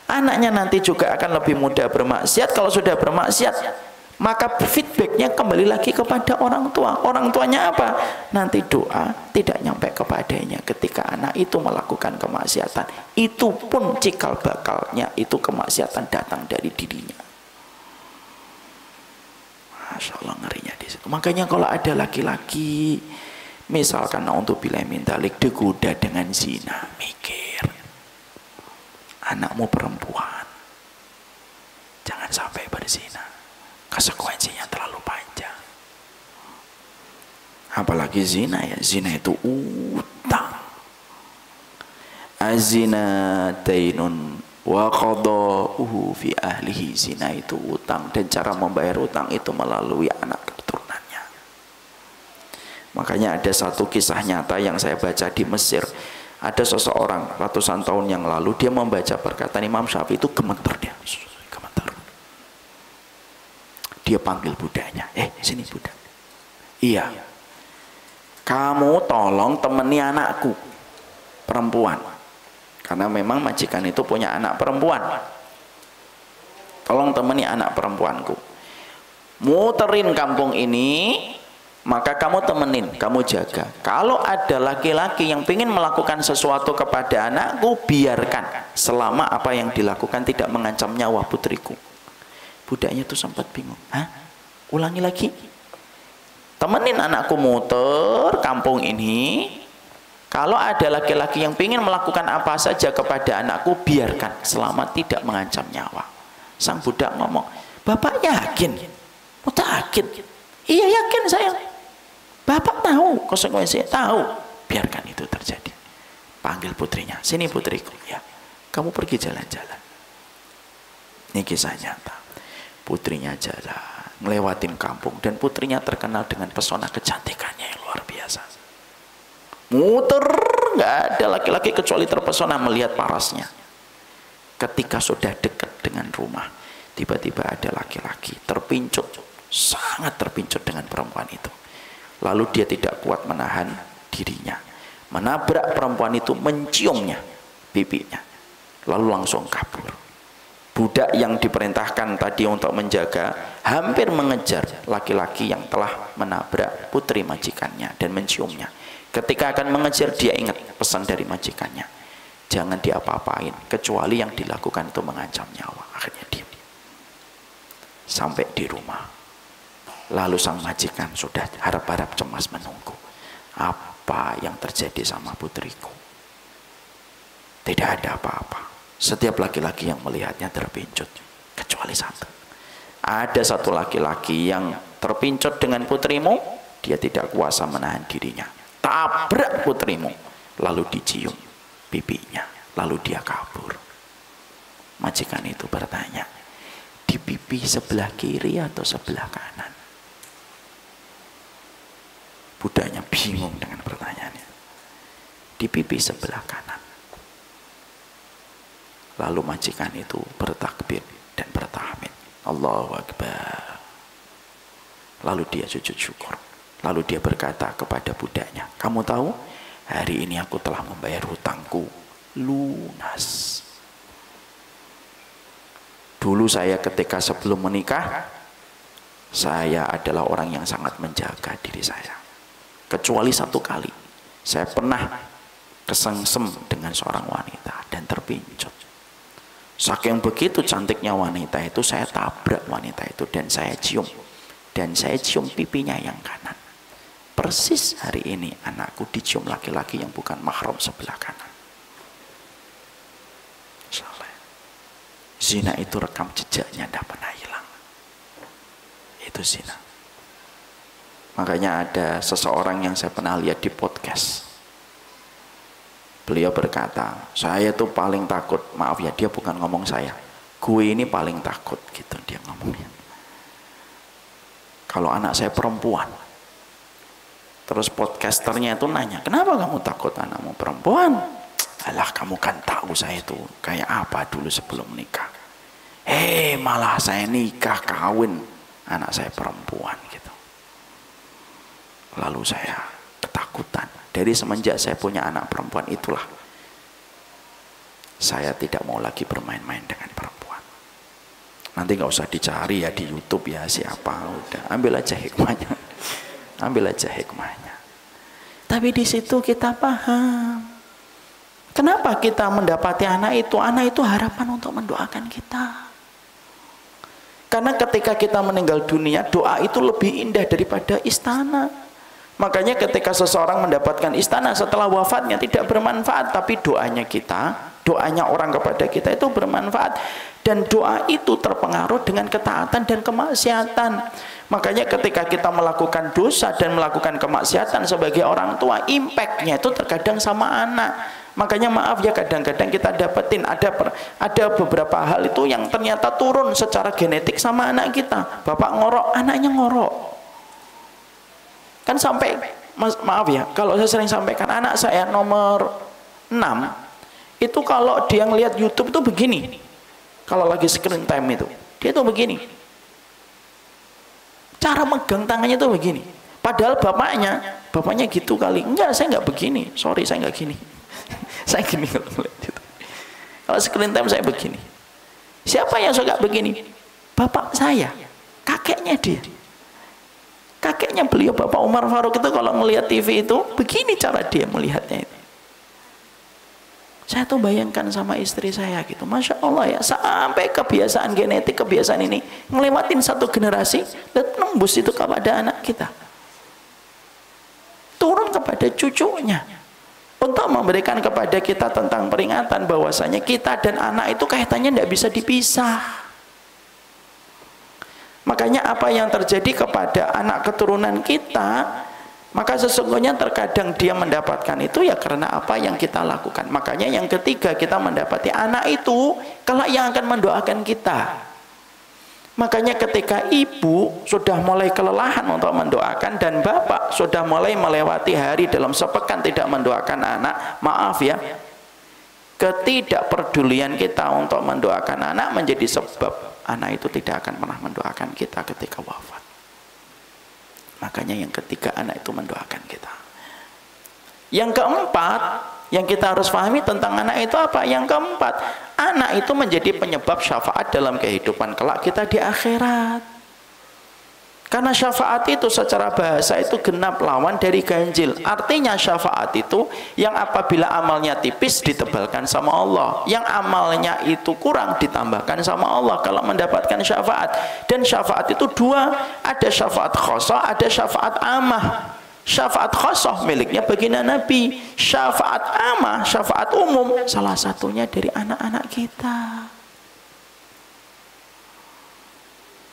Anaknya nanti juga akan lebih mudah bermaksiat. Kalau sudah bermaksiat, maka feedbacknya kembali lagi kepada orang tua. Orang tuanya apa? Nanti doa tidak nyampe kepadanya ketika anak itu melakukan kemaksiatan. Itu pun cikal bakalnya itu kemaksiatan datang dari dirinya. Masya Allah, ngerinya di situ. Makanya kalau ada laki-laki, misalkan untuk bila mintalik digoda dengan zina, mikir, anakmu perempuan, jangan sampai berzina. Konsekuensinya terlalu panjang. Apalagi zina ya, zina itu utang. Azina dainun wa qada'uhu fi ahlihi. Zina itu utang, dan cara membayar utang itu melalui anak keturunannya. Makanya ada satu kisah nyata yang saya baca di Mesir. Ada seseorang ratusan tahun yang lalu, dia membaca perkataan Imam Syafi'i, itu gemeter dia. Dia panggil budaknya, sini budak. Iya, kamu tolong temani anakku perempuan, karena memang majikan itu punya anak perempuan. Tolong temani anak perempuanku, muterin kampung ini, maka kamu temenin, kamu jaga. Kalau ada laki-laki yang ingin melakukan sesuatu kepada anakku, biarkan, selama apa yang dilakukan tidak mengancam nyawa putriku. Budaknya tuh sempat bingung. Hah? Ulangi lagi. Temenin anakku muter kampung ini. Kalau ada laki-laki yang ingin melakukan apa saja kepada anakku, biarkan, selama tidak mengancam nyawa. Sang budak ngomong, Bapak yakin? Yakin? Iya yakin saya. Bapak tahu konsekuensinya? Tahu. Biarkan itu terjadi. Panggil putrinya. Sini putriku. Ya, kamu pergi jalan-jalan. Ini kisah nyata. Putrinya jalan, ngelewatin kampung, dan putrinya terkenal dengan pesona kecantikannya yang luar biasa. Muter, nggak ada laki-laki kecuali terpesona melihat parasnya. Ketika sudah dekat dengan rumah, tiba-tiba ada laki-laki terpincut, sangat terpincut dengan perempuan itu. Lalu dia tidak kuat menahan dirinya, menabrak perempuan itu, menciumnya pipinya, lalu langsung kabur. Budak yang diperintahkan tadi untuk menjaga hampir mengejar laki-laki yang telah menabrak putri majikannya dan menciumnya. Ketika akan mengejar, dia ingat pesan dari majikannya, jangan diapa-apain kecuali yang dilakukan itu mengancam nyawa. Akhirnya diam. Sampai di rumah, lalu sang majikan sudah harap-harap cemas menunggu apa yang terjadi sama putriku. Tidak ada apa-apa. Setiap laki-laki yang melihatnya terpincut, kecuali satu. Ada satu laki-laki yang terpincut dengan putrimu, dia tidak kuasa menahan dirinya, tabrak putrimu, lalu dicium pipinya, lalu dia kabur. Majikan itu bertanya, di pipi sebelah kiri atau sebelah kanan? Budaknya bingung dengan pertanyaannya. Di pipi sebelah kanan. Lalu majikan itu bertakbir dan bertahmid. Allahu Akbar. Lalu dia sujud syukur. Lalu dia berkata kepada budaknya, kamu tahu, hari ini aku telah membayar hutangku lunas. Dulu saya ketika sebelum menikah, saya adalah orang yang sangat menjaga diri saya. Kecuali satu kali, saya pernah kesengsem dengan seorang wanita dan terpincut. Saking begitu cantiknya wanita itu, saya tabrak wanita itu dan saya cium. Dan saya cium pipinya yang kanan. Persis hari ini anakku dicium laki-laki yang bukan mahram sebelah kanan. Zina itu rekam jejaknya, tidak pernah hilang. Itu zina. Makanya ada seseorang yang saya pernah lihat di podcast. Beliau berkata, saya tuh paling takut, maaf ya, dia bukan ngomong saya, gue ini paling takut, gitu dia ngomongnya. Kalau anak saya perempuan. Terus podcasternya itu nanya, kenapa kamu takut anakmu perempuan? Alah, kamu kan tahu saya itu kayak apa dulu sebelum nikah. Malah saya nikah kawin anak saya perempuan gitu. Lalu saya ketakutan. Dari semenjak saya punya anak perempuan itulah saya tidak mau lagi bermain-main dengan perempuan. Nanti nggak usah dicari ya di YouTube ya siapa, udah ambil aja hikmahnya. Ambil aja hikmahnya. Tapi di situ kita paham. Kenapa kita mendapati anak itu harapan untuk mendoakan kita. Karena ketika kita meninggal dunia, doa itu lebih indah daripada istana. Makanya ketika seseorang mendapatkan istana setelah wafatnya tidak bermanfaat, tapi doanya kita, doanya orang kepada kita itu bermanfaat. Dan doa itu terpengaruh dengan ketaatan dan kemaksiatan. Makanya ketika kita melakukan dosa dan melakukan kemaksiatan sebagai orang tua, impactnya itu terkadang sama anak. Makanya maaf ya, kadang-kadang kita dapetin ada beberapa hal itu yang ternyata turun secara genetik sama anak kita. Bapak ngorok, anaknya ngorok. Kan sampai, maaf ya, kalau saya sering sampaikan, anak saya nomor 6 itu kalau dia ngelihat YouTube itu begini. Kalau lagi screen time itu, dia tuh begini. Cara megang tangannya tuh begini. Padahal bapaknya gitu kali. Enggak, saya enggak begini. Sorry, saya enggak gini. Saya gini kalau ngeliat gitu. Kalau screen time saya begini. Siapa yang suka begini? Bapak saya, kakeknya dia. Kakeknya beliau, Bapak Umar Faruk itu kalau ngelihat TV itu begini cara dia melihatnya itu. Saya tuh bayangkan sama istri saya gitu, Masya Allah ya, sampai kebiasaan genetik, kebiasaan ini ngelewatin satu generasi dan nembus itu kepada anak kita, turun kepada cucunya, untuk memberikan kepada kita tentang peringatan bahwasanya kita dan anak itu kaitannya tidak bisa dipisah. Makanya apa yang terjadi kepada anak keturunan kita, maka sesungguhnya terkadang dia mendapatkan itu ya karena apa yang kita lakukan. Makanya yang ketiga, kita mendapati anak itu kelak yang akan mendoakan kita. Makanya ketika ibu sudah mulai kelelahan untuk mendoakan dan bapak sudah mulai melewati hari dalam sepekan tidak mendoakan anak, maaf ya, ketidakpedulian kita untuk mendoakan anak menjadi sebab anak itu tidak akan pernah mendoakan kita ketika wafat. Makanya yang ketiga, anak itu mendoakan kita. Yang keempat, yang kita harus pahami tentang anak itu apa? Yang keempat, anak itu menjadi penyebab syafaat dalam kehidupan kelak kita di akhirat. Karena syafaat itu secara bahasa itu genap lawan dari ganjil. Artinya syafaat itu yang apabila amalnya tipis ditebalkan sama Allah, yang amalnya itu kurang ditambahkan sama Allah kalau mendapatkan syafaat. Dan syafaat itu dua, ada syafaat khosoh, ada syafaat amah. Syafaat khosoh miliknya baginda Nabi, syafaat amah, syafaat umum salah satunya dari anak-anak kita.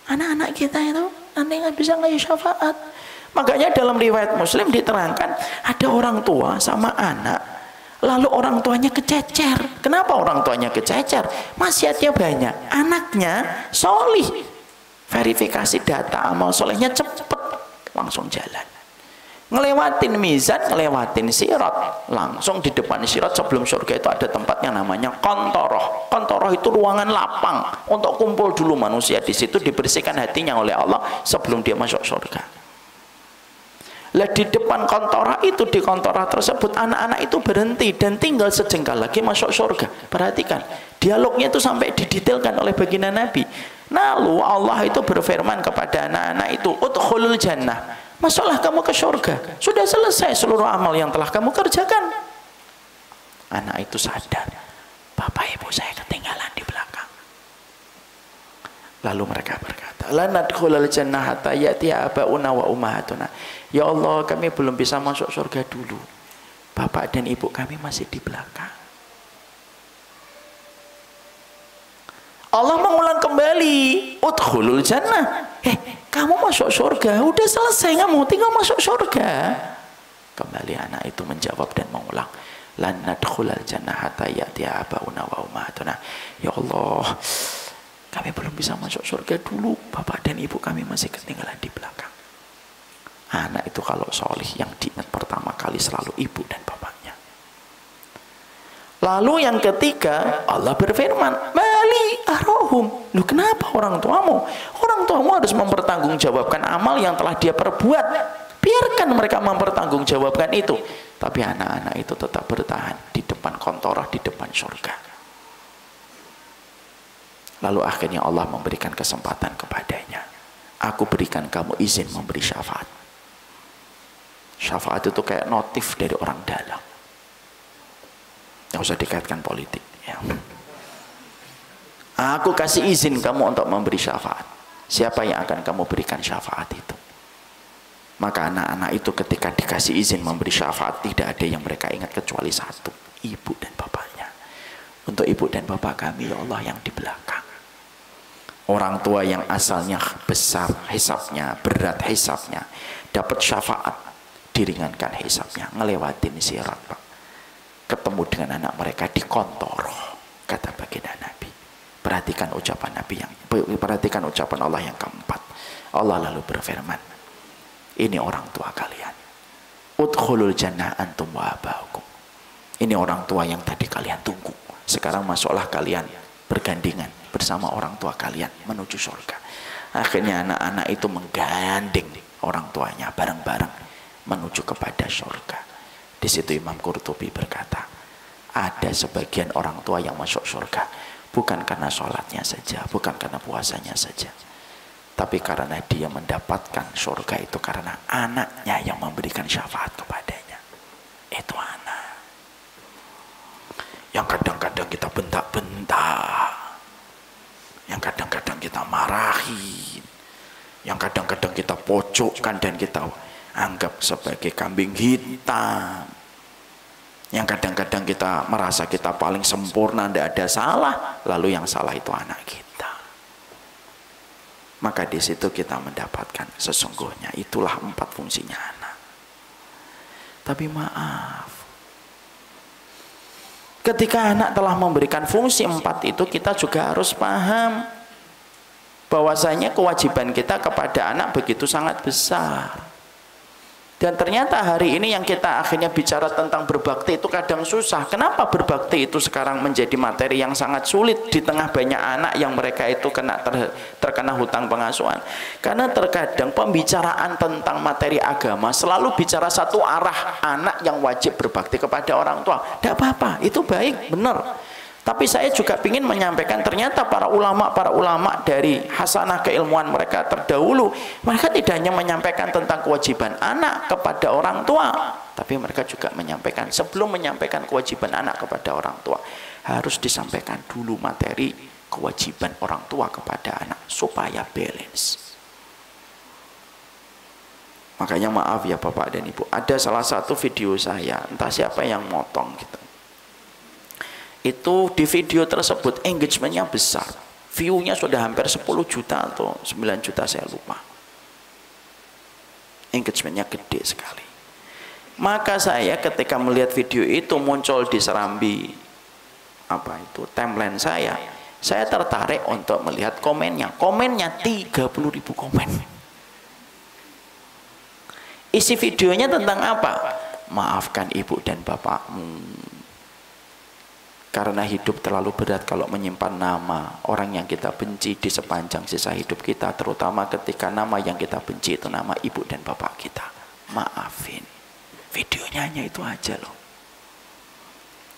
Anak-anak kita itu nanti nggak bisa ngasih syafaat. Makanya dalam riwayat Muslim diterangkan ada orang tua sama anak, lalu orang tuanya kececer. Kenapa orang tuanya kececer? Maksiatnya banyak, anaknya solih, verifikasi data amal solehnya cepet, langsung jalan. ngelewatin mizan, ngelewatin sirat. Langsung di depan sirat sebelum surga itu ada tempat yang namanya kontoroh. Kontoroh itu ruangan lapang untuk kumpul dulu manusia. Di situ dibersihkan hatinya oleh Allah sebelum dia masuk surga. Lah di depan kontoroh itu, di kontoroh tersebut anak-anak itu berhenti dan tinggal sejengkal lagi masuk surga. Perhatikan, dialognya itu sampai didetailkan oleh baginda Nabi. Lalu Allah itu berfirman kepada anak-anak itu, udkhulul jannah, masuklah kamu ke surga. Sudah selesai seluruh amal yang telah kamu kerjakan. Anak itu sadar, bapak ibu saya ketinggalan di belakang. Lalu mereka berkata, la nadkhulul jannah hatta ya'tiya abauna wa ummahatuna. Ya Allah, kami belum bisa masuk surga dulu. Bapak dan ibu kami masih di belakang. Allah mengulang kembali, udkhulul jannah. Kamu masuk surga, udah selesai, kamu tinggal masuk surga. Kembali anak itu menjawab dan mengulang, lan nadkhulul jannah hatta ya'tiya abauna wa ummahatuna. Ya Allah, kami belum bisa masuk surga dulu, bapak dan ibu kami masih ketinggalan di belakang. Anak itu kalau solih yang diingat pertama kali selalu ibu dan bapaknya. Lalu yang ketiga, Allah berfirman, Mali arohum. Lu kenapa orang tuamu? Orang tuamu harus mempertanggungjawabkan amal yang telah dia perbuat. Biarkan mereka mempertanggungjawabkan itu. Tapi anak-anak itu tetap bertahan di depan kontoroh, di depan surga. Lalu akhirnya Allah memberikan kesempatan kepadanya. Aku berikan kamu izin memberi syafaat. Syafaat itu kayak notif dari orang dalam. Yang usah dikaitkan politik ya. Aku kasih izin kamu untuk memberi syafaat. Siapa yang akan kamu berikan syafaat itu? Maka anak-anak itu ketika dikasih izin memberi syafaat, tidak ada yang mereka ingat kecuali satu, ibu dan bapaknya. Untuk ibu dan bapak kami, ya Allah, yang di belakang. Orang tua yang asalnya besar hisabnya, berat hisabnya, dapat syafaat, diringankan hisabnya, ngelewatin sirat, Pak. Ketemu dengan anak mereka di kontoroh, kata baginda Nabi. Perhatikan ucapan Nabi perhatikan ucapan Allah yang keempat. Allah lalu berfirman, ini orang tua kalian. Udkhulul jannah antum wa abaukum. Ini orang tua yang tadi kalian tunggu. Sekarang masuklah kalian bergandengan bersama orang tua kalian menuju surga. Akhirnya anak-anak itu menggandeng orang tuanya bareng-bareng menuju kepada surga. Di situ Imam Qurtubi berkata, ada sebagian orang tua yang masuk surga bukan karena sholatnya saja, bukan karena puasanya saja, tapi karena dia mendapatkan surga itu karena anaknya yang memberikan syafaat kepadanya. Itu anak yang kadang-kadang kita bentak-bentak, yang kadang-kadang kita marahin, yang kadang-kadang kita pojokkan dan kita anggap sebagai kambing hitam, yang kadang-kadang kita merasa kita paling sempurna, tidak ada salah, lalu yang salah itu anak kita. Maka di situ kita mendapatkan sesungguhnya itulah 4 fungsinya anak. Tapi maaf, ketika anak telah memberikan fungsi 4 itu, kita juga harus paham bahwasanya kewajiban kita kepada anak begitu sangat besar. Dan ternyata hari ini yang kita akhirnya bicara tentang berbakti itu kadang susah. Kenapa berbakti itu sekarang menjadi materi yang sangat sulit di tengah banyak anak yang mereka itu terkena hutang pengasuhan? Karena terkadang pembicaraan tentang materi agama selalu bicara satu arah, anak yang wajib berbakti kepada orang tua. Tidak apa-apa, itu baik, benar. Tapi saya juga ingin menyampaikan ternyata para ulama dari hasanah keilmuan mereka terdahulu, mereka tidak hanya menyampaikan tentang kewajiban anak kepada orang tua, tapi mereka juga menyampaikan sebelum menyampaikan kewajiban anak kepada orang tua, harus disampaikan dulu materi kewajiban orang tua kepada anak supaya balance. Makanya maaf ya Bapak dan Ibu, ada salah satu video saya, entah siapa yang motong gitu. Itu di video tersebut engagementnya besar, view-nya sudah hampir 10 juta atau 9 juta saya lupa. Engagementnya gede sekali. Maka saya ketika melihat video itu muncul di serambi timeline saya tertarik untuk melihat komennya. Komennya 30.000 komen. Isi videonya tentang apa? Maafkan ibu dan bapakmu. Karena hidup terlalu berat kalau menyimpan nama orang yang kita benci di sepanjang sisa hidup kita, terutama ketika nama yang kita benci itu nama ibu dan bapak kita. Maafin. Videonya hanya itu aja loh.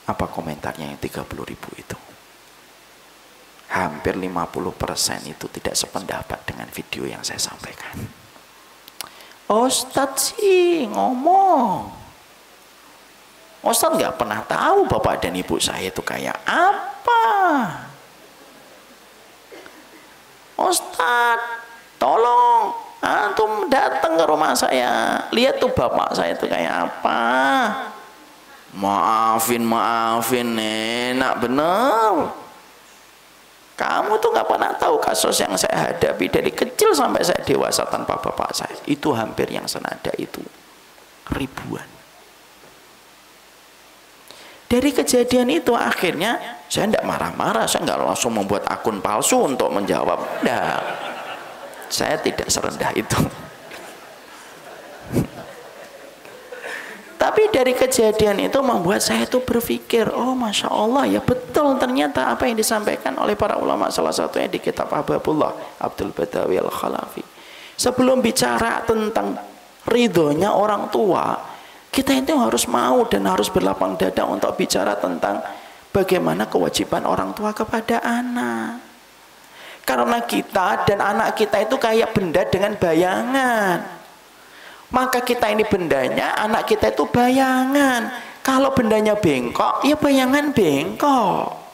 Apa komentarnya yang 30.000 itu? Hampir 50% itu tidak sependapat dengan video yang saya sampaikan. Ustadz sih ngomong, Ustadz nggak pernah tahu bapak dan ibu saya itu kayak apa. Ustadz, tolong antum datang ke rumah saya, lihat tuh bapak saya itu kayak apa. Maafin, enak bener. Kamu tuh nggak pernah tahu kasus yang saya hadapi dari kecil sampai saya dewasa tanpa bapak saya. Itu hampir yang senada itu. Ribuan. Dari kejadian itu akhirnya saya tidak marah-marah, saya nggak langsung membuat akun palsu untuk menjawab. Nah, saya tidak serendah itu. Tapi dari kejadian itu membuat saya itu berpikir, oh Masya Allah ya betul ternyata apa yang disampaikan oleh para ulama, salah satunya di kitab Hababullah Abdul Badawi Al-Khalafi. Sebelum bicara tentang ridhonya orang tua, kita itu harus mau dan harus berlapang dada untuk bicara tentang bagaimana kewajiban orang tua kepada anak. Karena kita dan anak kita itu kayak benda dengan bayangan. Maka kita ini bendanya, anak kita itu bayangan. Kalau bendanya bengkok, ya bayangan bengkok.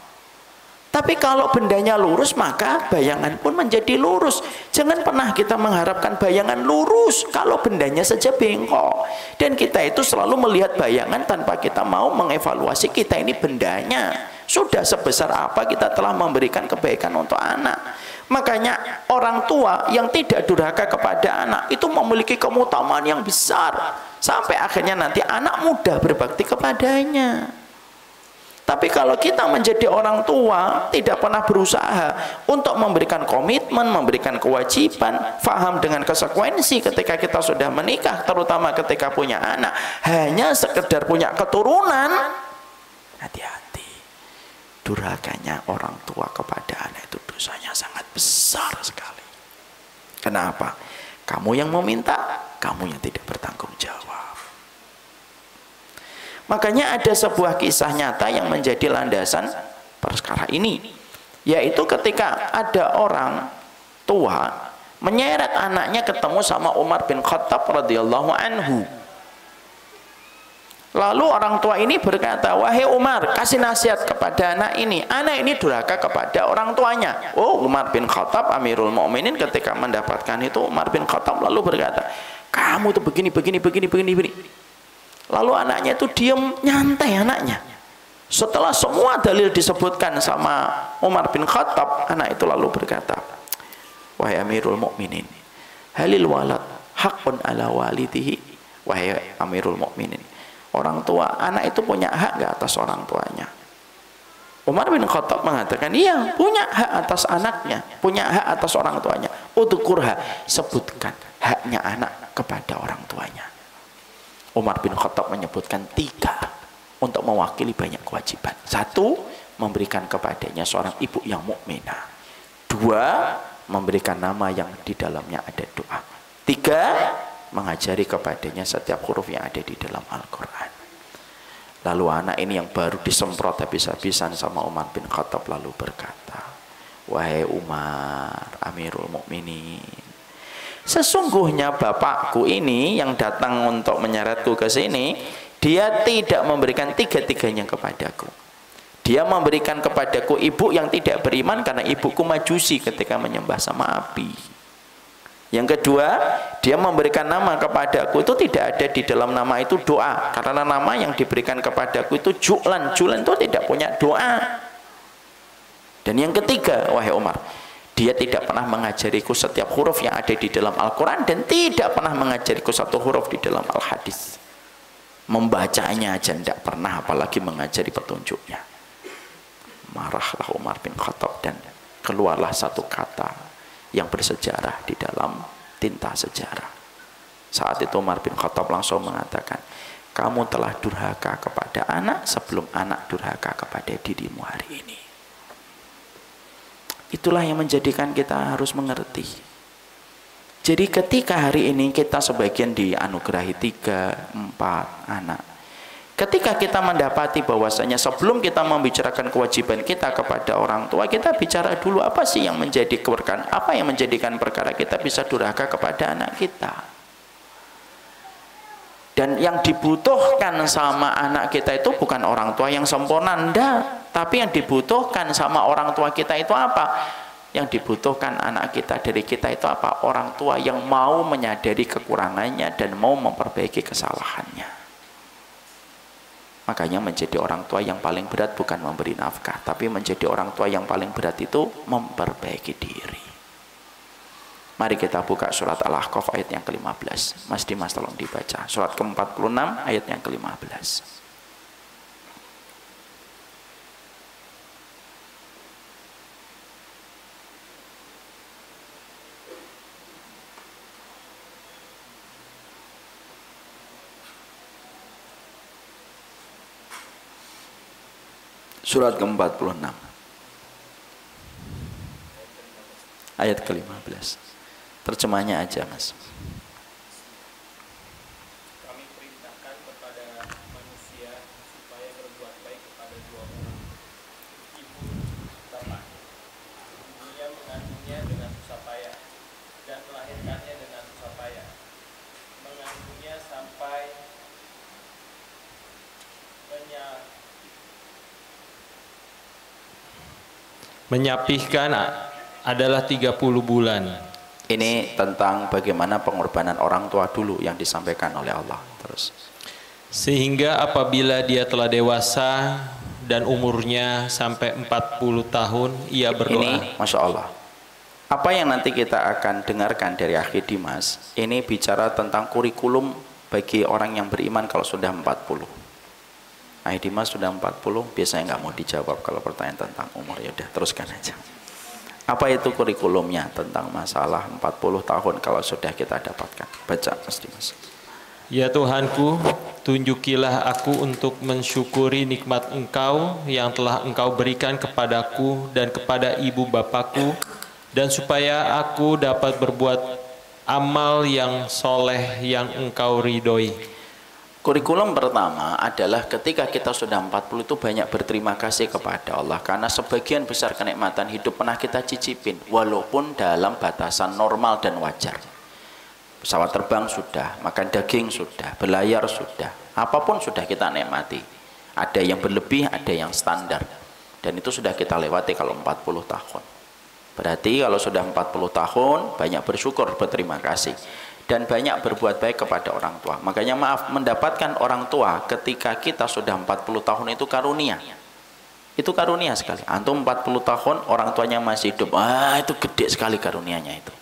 Tapi kalau bendanya lurus, maka bayangan pun menjadi lurus. Jangan pernah kita mengharapkan bayangan lurus kalau bendanya saja bengkok. Dan kita itu selalu melihat bayangan tanpa kita mau mengevaluasi kita ini bendanya. Sudah sebesar apa kita telah memberikan kebaikan untuk anak. Makanya orang tua yang tidak durhaka kepada anak itu memiliki keutamaan yang besar. Sampai akhirnya nanti anak mudah berbakti kepadanya. Tapi kalau kita menjadi orang tua, tidak pernah berusaha untuk memberikan komitmen, memberikan kewajiban, faham dengan konsekuensi ketika kita sudah menikah, terutama ketika punya anak, hanya sekedar punya keturunan, hati-hati. Durhakanya orang tua kepada anak itu dosanya sangat besar sekali. Kenapa? Kamu yang meminta, kamu yang tidak bertanggung jawab. Makanya ada sebuah kisah nyata yang menjadi landasan perkara ini, yaitu ketika ada orang tua menyeret anaknya ketemu sama Umar bin Khattab radhiyallahu anhu. Lalu orang tua ini berkata, wahai Umar, kasih nasihat kepada anak ini durhaka kepada orang tuanya. Oh, Umar bin Khattab Amirul Mukminin ketika mendapatkan itu, Umar bin Khattab lalu berkata, kamu tuh begini. Lalu anaknya itu diam, nyantai anaknya. Setelah semua dalil disebutkan sama Umar bin Khattab, anak itu lalu berkata, wahai Amirul Mukminin, halil walad haqqun ala walidihi. Wahai Amirul Mukminin, orang tua, anak itu punya hak nggak atas orang tuanya? Umar bin Khattab mengatakan, iya, punya hak atas anaknya, punya hak atas orang tuanya. Udzukurha, sebutkan haknya anak kepada orang tuanya. Umar bin Khattab menyebutkan 3 untuk mewakili banyak kewajiban. 1, memberikan kepadanya seorang ibu yang mukminah. 2, memberikan nama yang di dalamnya ada doa. 3, mengajari kepadanya setiap huruf yang ada di dalam Al-Quran. Lalu anak ini yang baru disemprot habis-habisan sama Umar bin Khattab lalu berkata, wahai Umar Amirul Mukminin, sesungguhnya bapakku ini yang datang untuk menyeretku ke sini, dia tidak memberikan 3-tiganya kepadaku. Dia memberikan kepadaku ibu yang tidak beriman karena ibuku majusi ketika menyembah sama api. Yang kedua, dia memberikan nama kepadaku itu tidak ada di dalam nama itu doa, karena nama yang diberikan kepadaku itu ju'lan. Ju'lan itu tidak punya doa. Dan yang ketiga, wahai Umar, dia tidak pernah mengajariku setiap huruf yang ada di dalam Al-Quran dan tidak pernah mengajariku satu huruf di dalam Al-Hadis. Membacanya aja tidak pernah, apalagi mengajari petunjuknya. Marahlah Umar bin Khattab dan keluarlah satu kata yang bersejarah di dalam tinta sejarah. Saat itu Umar bin Khattab langsung mengatakan, kamu telah durhaka kepada anak sebelum anak durhaka kepada dirimu hari ini. Itulah yang menjadikan kita harus mengerti. Jadi ketika hari ini kita sebagian dianugerahi 3, 4 anak. Ketika kita mendapati bahwasanya sebelum kita membicarakan kewajiban kita kepada orang tua, kita bicara dulu apa sih yang menjadi keberkahan, apa yang menjadikan perkara kita bisa durhaka kepada anak kita. Dan yang dibutuhkan sama anak kita itu bukan orang tua yang sempurna, enggak. Tapi yang dibutuhkan sama orang tua kita itu apa? Yang dibutuhkan anak kita dari kita itu apa? Orang tua yang mau menyadari kekurangannya dan mau memperbaiki kesalahannya. Makanya menjadi orang tua yang paling berat bukan memberi nafkah, tapi menjadi orang tua yang paling berat itu memperbaiki diri. Mari kita buka surat Al-Ahqaf ayat yang ke-15. Mas Dimas tolong dibaca. Surat ke-46 ayat yang ke-15. Surat ke-46 ayat ke-15. Terjemahnya aja, Mas. Kami perintahkan kepada manusia supaya berbuat baik kepada dua orang, ibu, bapak. Ibunya mengandungnya dengan susah payah dan melahirkannya dengan susah payah. Mengandungnya sampai menyapihkan adalah 30 bulan. Ini tentang bagaimana pengorbanan orang tua dulu yang disampaikan oleh Allah. Terus. Sehingga apabila dia telah dewasa dan umurnya sampai 40 tahun, ia berdoa. Ini Masya Allah. Apa yang nanti kita akan dengarkan dari Akhi Dimas, ini bicara tentang kurikulum bagi orang yang beriman kalau sudah 40. Akhi Dimas sudah 40, biasanya nggak mau dijawab kalau pertanyaan tentang umur. Ya udah, teruskan aja. Apa itu kurikulumnya tentang masalah 40 tahun kalau sudah kita dapatkan? Baca Mas Dimas. Ya Tuhanku, tunjukilah aku untuk mensyukuri nikmat Engkau yang telah Engkau berikan kepadaku dan kepada ibu bapakku, dan supaya aku dapat berbuat amal yang soleh yang Engkau ridhoi. Kurikulum pertama adalah ketika kita sudah 40 itu banyak berterima kasih kepada Allah karena sebagian besar kenikmatan hidup pernah kita cicipin walaupun dalam batasan normal dan wajar. Pesawat terbang sudah, makan daging sudah, berlayar sudah, apapun sudah kita nikmati. Ada yang berlebih, ada yang standar, dan itu sudah kita lewati kalau 40 tahun. Berarti kalau sudah 40 tahun banyak bersyukur, berterima kasih, dan banyak berbuat baik kepada orang tua. Makanya maaf, mendapatkan orang tua ketika kita sudah 40 tahun itu karunia. Itu karunia sekali. Antum 40 tahun orang tuanya masih hidup. Itu gede sekali karunianya itu.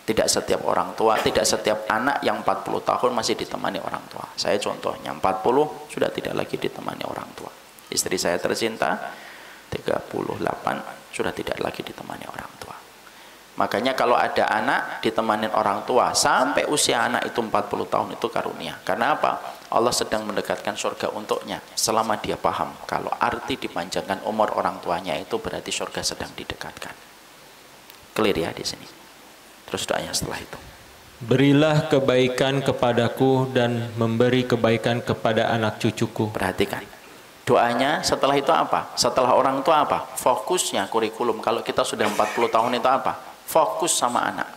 Tidak setiap orang tua, tidak setiap anak yang 40 tahun masih ditemani orang tua. Saya contohnya 40 sudah tidak lagi ditemani orang tua. Istri saya tercinta 38 sudah tidak lagi ditemani orang tua. Makanya kalau ada anak ditemani orang tua sampai usia anak itu 40 tahun itu karunia. Karena apa? Allah sedang mendekatkan surga untuknya selama dia paham kalau arti dipanjangkan umur orang tuanya itu berarti surga sedang didekatkan. Clear ya di sini. Terus doanya setelah itu. Berilah kebaikan kepadaku dan memberi kebaikan kepada anak cucuku. Perhatikan. Doanya setelah itu apa? Setelah orang tua apa? Fokusnya kurikulum. Kalau kita sudah 40 tahun itu apa? Fokus sama anak.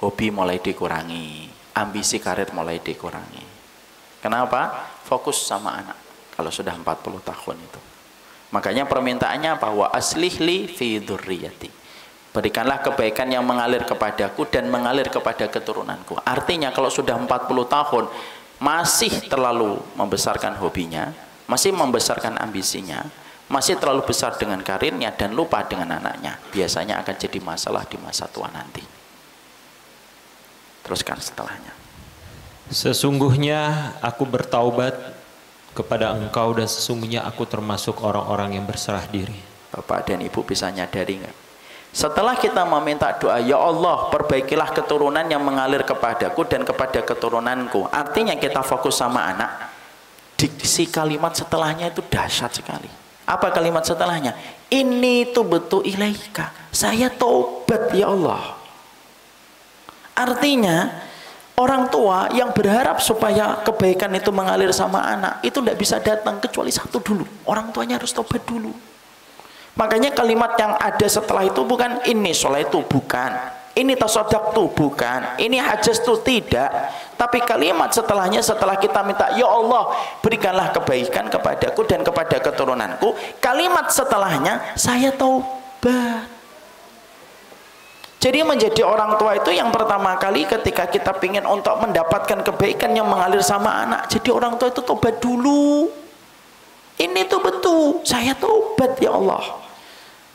Hobi mulai dikurangi, ambisi karir mulai dikurangi. Kenapa? Fokus sama anak kalau sudah 40 tahun itu. Makanya permintaannya apa? Wa aslihli fi dzurriyyati. Berikanlah kebaikan yang mengalir kepadaku dan mengalir kepada keturunanku. Artinya kalau sudah 40 tahun masih terlalu membesarkan hobinya, masih membesarkan ambisinya, masih terlalu besar dengan karirnya dan lupa dengan anaknya, biasanya akan jadi masalah di masa tua nanti. Teruskan setelahnya. Sesungguhnya aku bertaubat kepada Engkau dan sesungguhnya aku termasuk orang-orang yang berserah diri. Bapak dan Ibu bisa nyadari nggak? Setelah kita meminta doa, ya Allah perbaikilah keturunan yang mengalir kepadaku dan kepada keturunanku, artinya kita fokus sama anak, diksi kalimat setelahnya itu dahsyat sekali. Apa kalimat setelahnya? Ini tubtu ilaika, saya taubat ya Allah. Artinya orang tua yang berharap supaya kebaikan itu mengalir sama anak itu tidak bisa datang kecuali satu dulu, orang tuanya harus taubat dulu. Makanya kalimat yang ada setelah itu bukan ini sholaitu, bukan ini tasaddaqtu, bukan ini hajjastu, tidak. Tapi kalimat setelahnya, setelah kita minta ya Allah berikanlah kebaikan kepadaku dan kepada keturunanku, kalimat setelahnya saya taubat. Jadi menjadi orang tua itu yang pertama kali ketika kita ingin untuk mendapatkan kebaikan yang mengalir sama anak, jadi orang tua itu taubat dulu. Ini tuh betul, saya taubat ya Allah.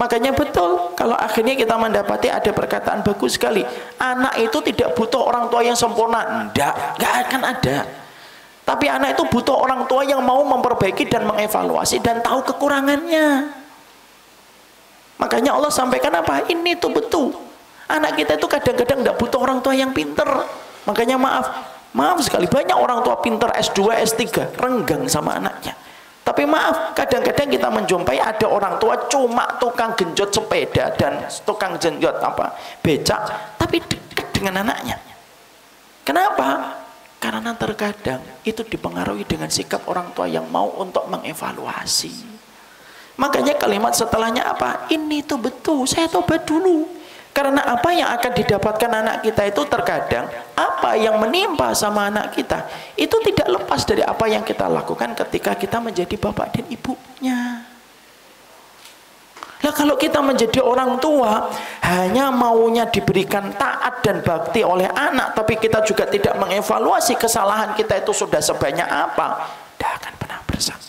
Makanya betul kalau akhirnya kita mendapati ada perkataan bagus sekali, anak itu tidak butuh orang tua yang sempurna. Nggak akan ada. Tapi anak itu butuh orang tua yang mau memperbaiki dan mengevaluasi dan tahu kekurangannya. Makanya Allah sampaikan apa? Ini tuh betul. Anak kita itu kadang-kadang nggak butuh orang tua yang pinter. Makanya maaf sekali, banyak orang tua pinter S2, S3 renggang sama anaknya. Tapi maaf, kadang-kadang kita menjumpai ada orang tua cuma tukang genjot sepeda dan tukang genjot becak, tapi dekat dengan anaknya. Kenapa? Karena terkadang itu dipengaruhi dengan sikap orang tua yang mau untuk mengevaluasi. Makanya kalimat setelahnya apa? Ini tuh betul, saya tobat dulu. Karena apa yang akan didapatkan anak kita itu terkadang apa yang menimpa sama anak kita itu tidak lepas dari apa yang kita lakukan ketika kita menjadi bapak dan ibunya. Nah kalau kita menjadi orang tua hanya maunya diberikan taat dan bakti oleh anak, tapi kita juga tidak mengevaluasi kesalahan kita itu sudah sebanyak apa, tidak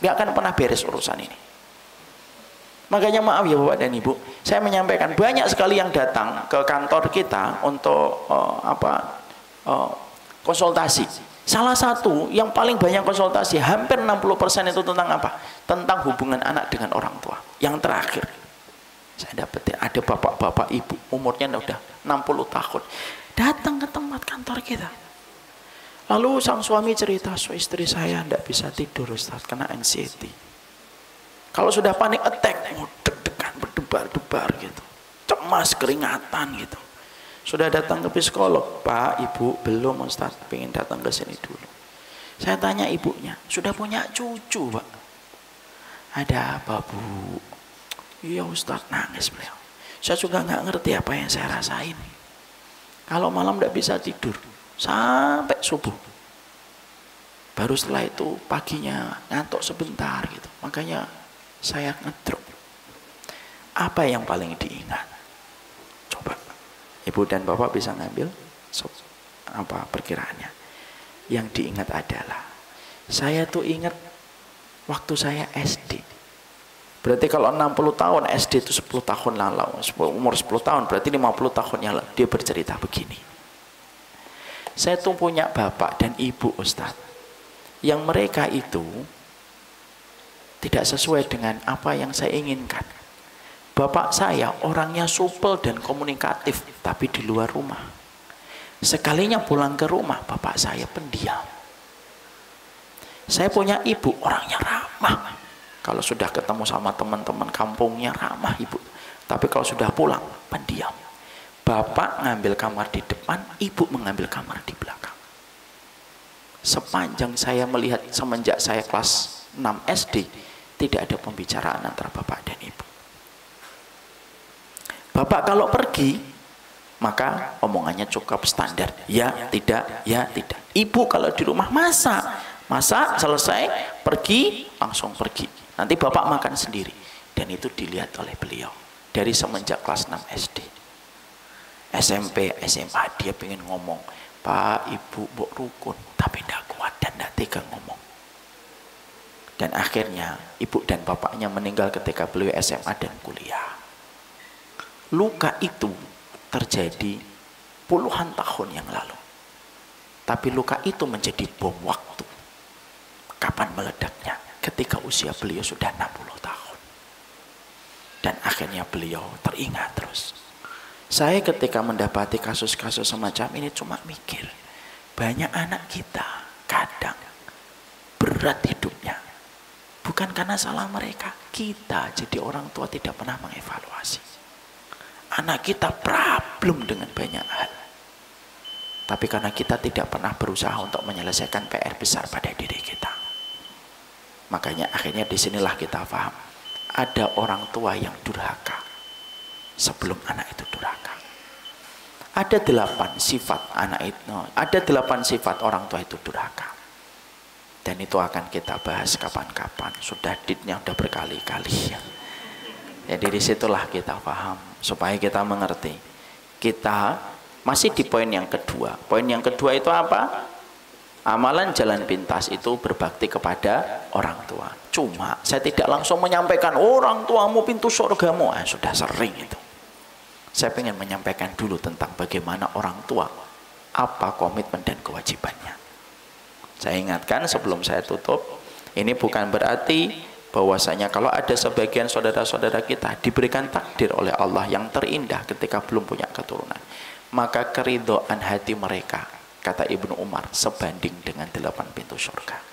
akan pernah beres urusan ini. Makanya maaf ya Bapak dan Ibu, saya menyampaikan banyak sekali yang datang ke kantor kita untuk konsultasi. Salah satu yang paling banyak konsultasi, hampir 60% itu tentang apa? Tentang hubungan anak dengan orang tua. Yang terakhir, saya dapat ada bapak-bapak ibu umurnya udah 60 tahun datang ke tempat kantor kita. Lalu sang suami cerita, istri saya tidak bisa tidur Ustaz, kena anxiety. Kalau sudah panik attack, deg-degan, berdebar-debar gitu, cemas, keringatan gitu. Sudah datang ke psikolog, Pak, Ibu, belum Ustaz, pengen datang ke sini dulu. Saya tanya ibunya, sudah punya cucu Pak? Ada apa Bu? Iya Ustaz, nangis beliau. Saya juga nggak ngerti apa yang saya rasain. Kalau malam tidak bisa tidur, sampai subuh. Baru setelah itu paginya ngantuk sebentar gitu. Makanya saya ngedrop. Apa yang paling diingat? Coba Ibu dan Bapak bisa ngambil perkiraannya. Yang diingat adalah saya tuh ingat waktu saya SD. Berarti kalau 60 tahun SD itu 10 tahun lalu, umur 10 tahun berarti 50 tahun yang lalu. Dia bercerita begini. Saya tuh punya bapak dan ibu Ustadz, yang mereka itu tidak sesuai dengan apa yang saya inginkan. Bapak saya orangnya supel dan komunikatif, tapi di luar rumah. Sekalinya pulang ke rumah, bapak saya pendiam. Saya punya ibu orangnya ramah. Kalau sudah ketemu sama teman-teman kampungnya ramah ibu. Tapi kalau sudah pulang, pendiam. Bapak ngambil kamar di depan, ibu mengambil kamar di belakang. Sepanjang saya melihat semenjak saya kelas 6 SD, tidak ada pembicaraan antara bapak dan ibu. Bapak kalau pergi, maka omongannya cukup standar. Ya, tidak, ya, tidak. Ibu kalau di rumah masak, selesai, pergi, langsung pergi. Nanti bapak makan sendiri. Dan itu dilihat oleh beliau. Dari semenjak kelas 6 SD. SMP, SMA, dia pengen ngomong, Pak, Ibu, Mbok rukun. Tapi tidak kuat dan tidak tega ngomong. Dan akhirnya ibu dan bapaknya meninggal ketika beliau SMA dan kuliah. Luka itu terjadi puluhan tahun yang lalu. Tapi luka itu menjadi bom waktu. Kapan meledaknya? Ketika usia beliau sudah 60 tahun. Dan akhirnya beliau teringat terus. Saya ketika mendapati kasus-kasus semacam ini cuma mikir, banyak anak kita kadang berat hidupnya. Bukan karena salah mereka, kita jadi orang tua tidak pernah mengevaluasi. Anak kita problem dengan banyak hal. Tapi karena kita tidak pernah berusaha untuk menyelesaikan PR besar pada diri kita. Makanya akhirnya disinilah kita paham, ada orang tua yang durhaka sebelum anak itu durhaka. Ada 8 sifat anak itu, ada 8 sifat orang tua itu durhaka. Dan itu akan kita bahas kapan-kapan. Sudah ditnya sudah berkali-kali. Jadi disitulah kita paham, supaya kita mengerti. Kita masih di poin yang kedua. Poin yang kedua itu apa? Amalan jalan pintas itu berbakti kepada orang tua. Cuma saya tidak langsung menyampaikan orang tuamu pintu surgamu. Sudah sering itu. Saya ingin menyampaikan dulu tentang bagaimana orang tua, apa komitmen dan kewajibannya. Saya ingatkan sebelum saya tutup, ini bukan berarti bahwasanya kalau ada sebagian saudara-saudara kita diberikan takdir oleh Allah yang terindah ketika belum punya keturunan, maka keridhaan hati mereka, kata Ibnu Umar, sebanding dengan 8 pintu surga.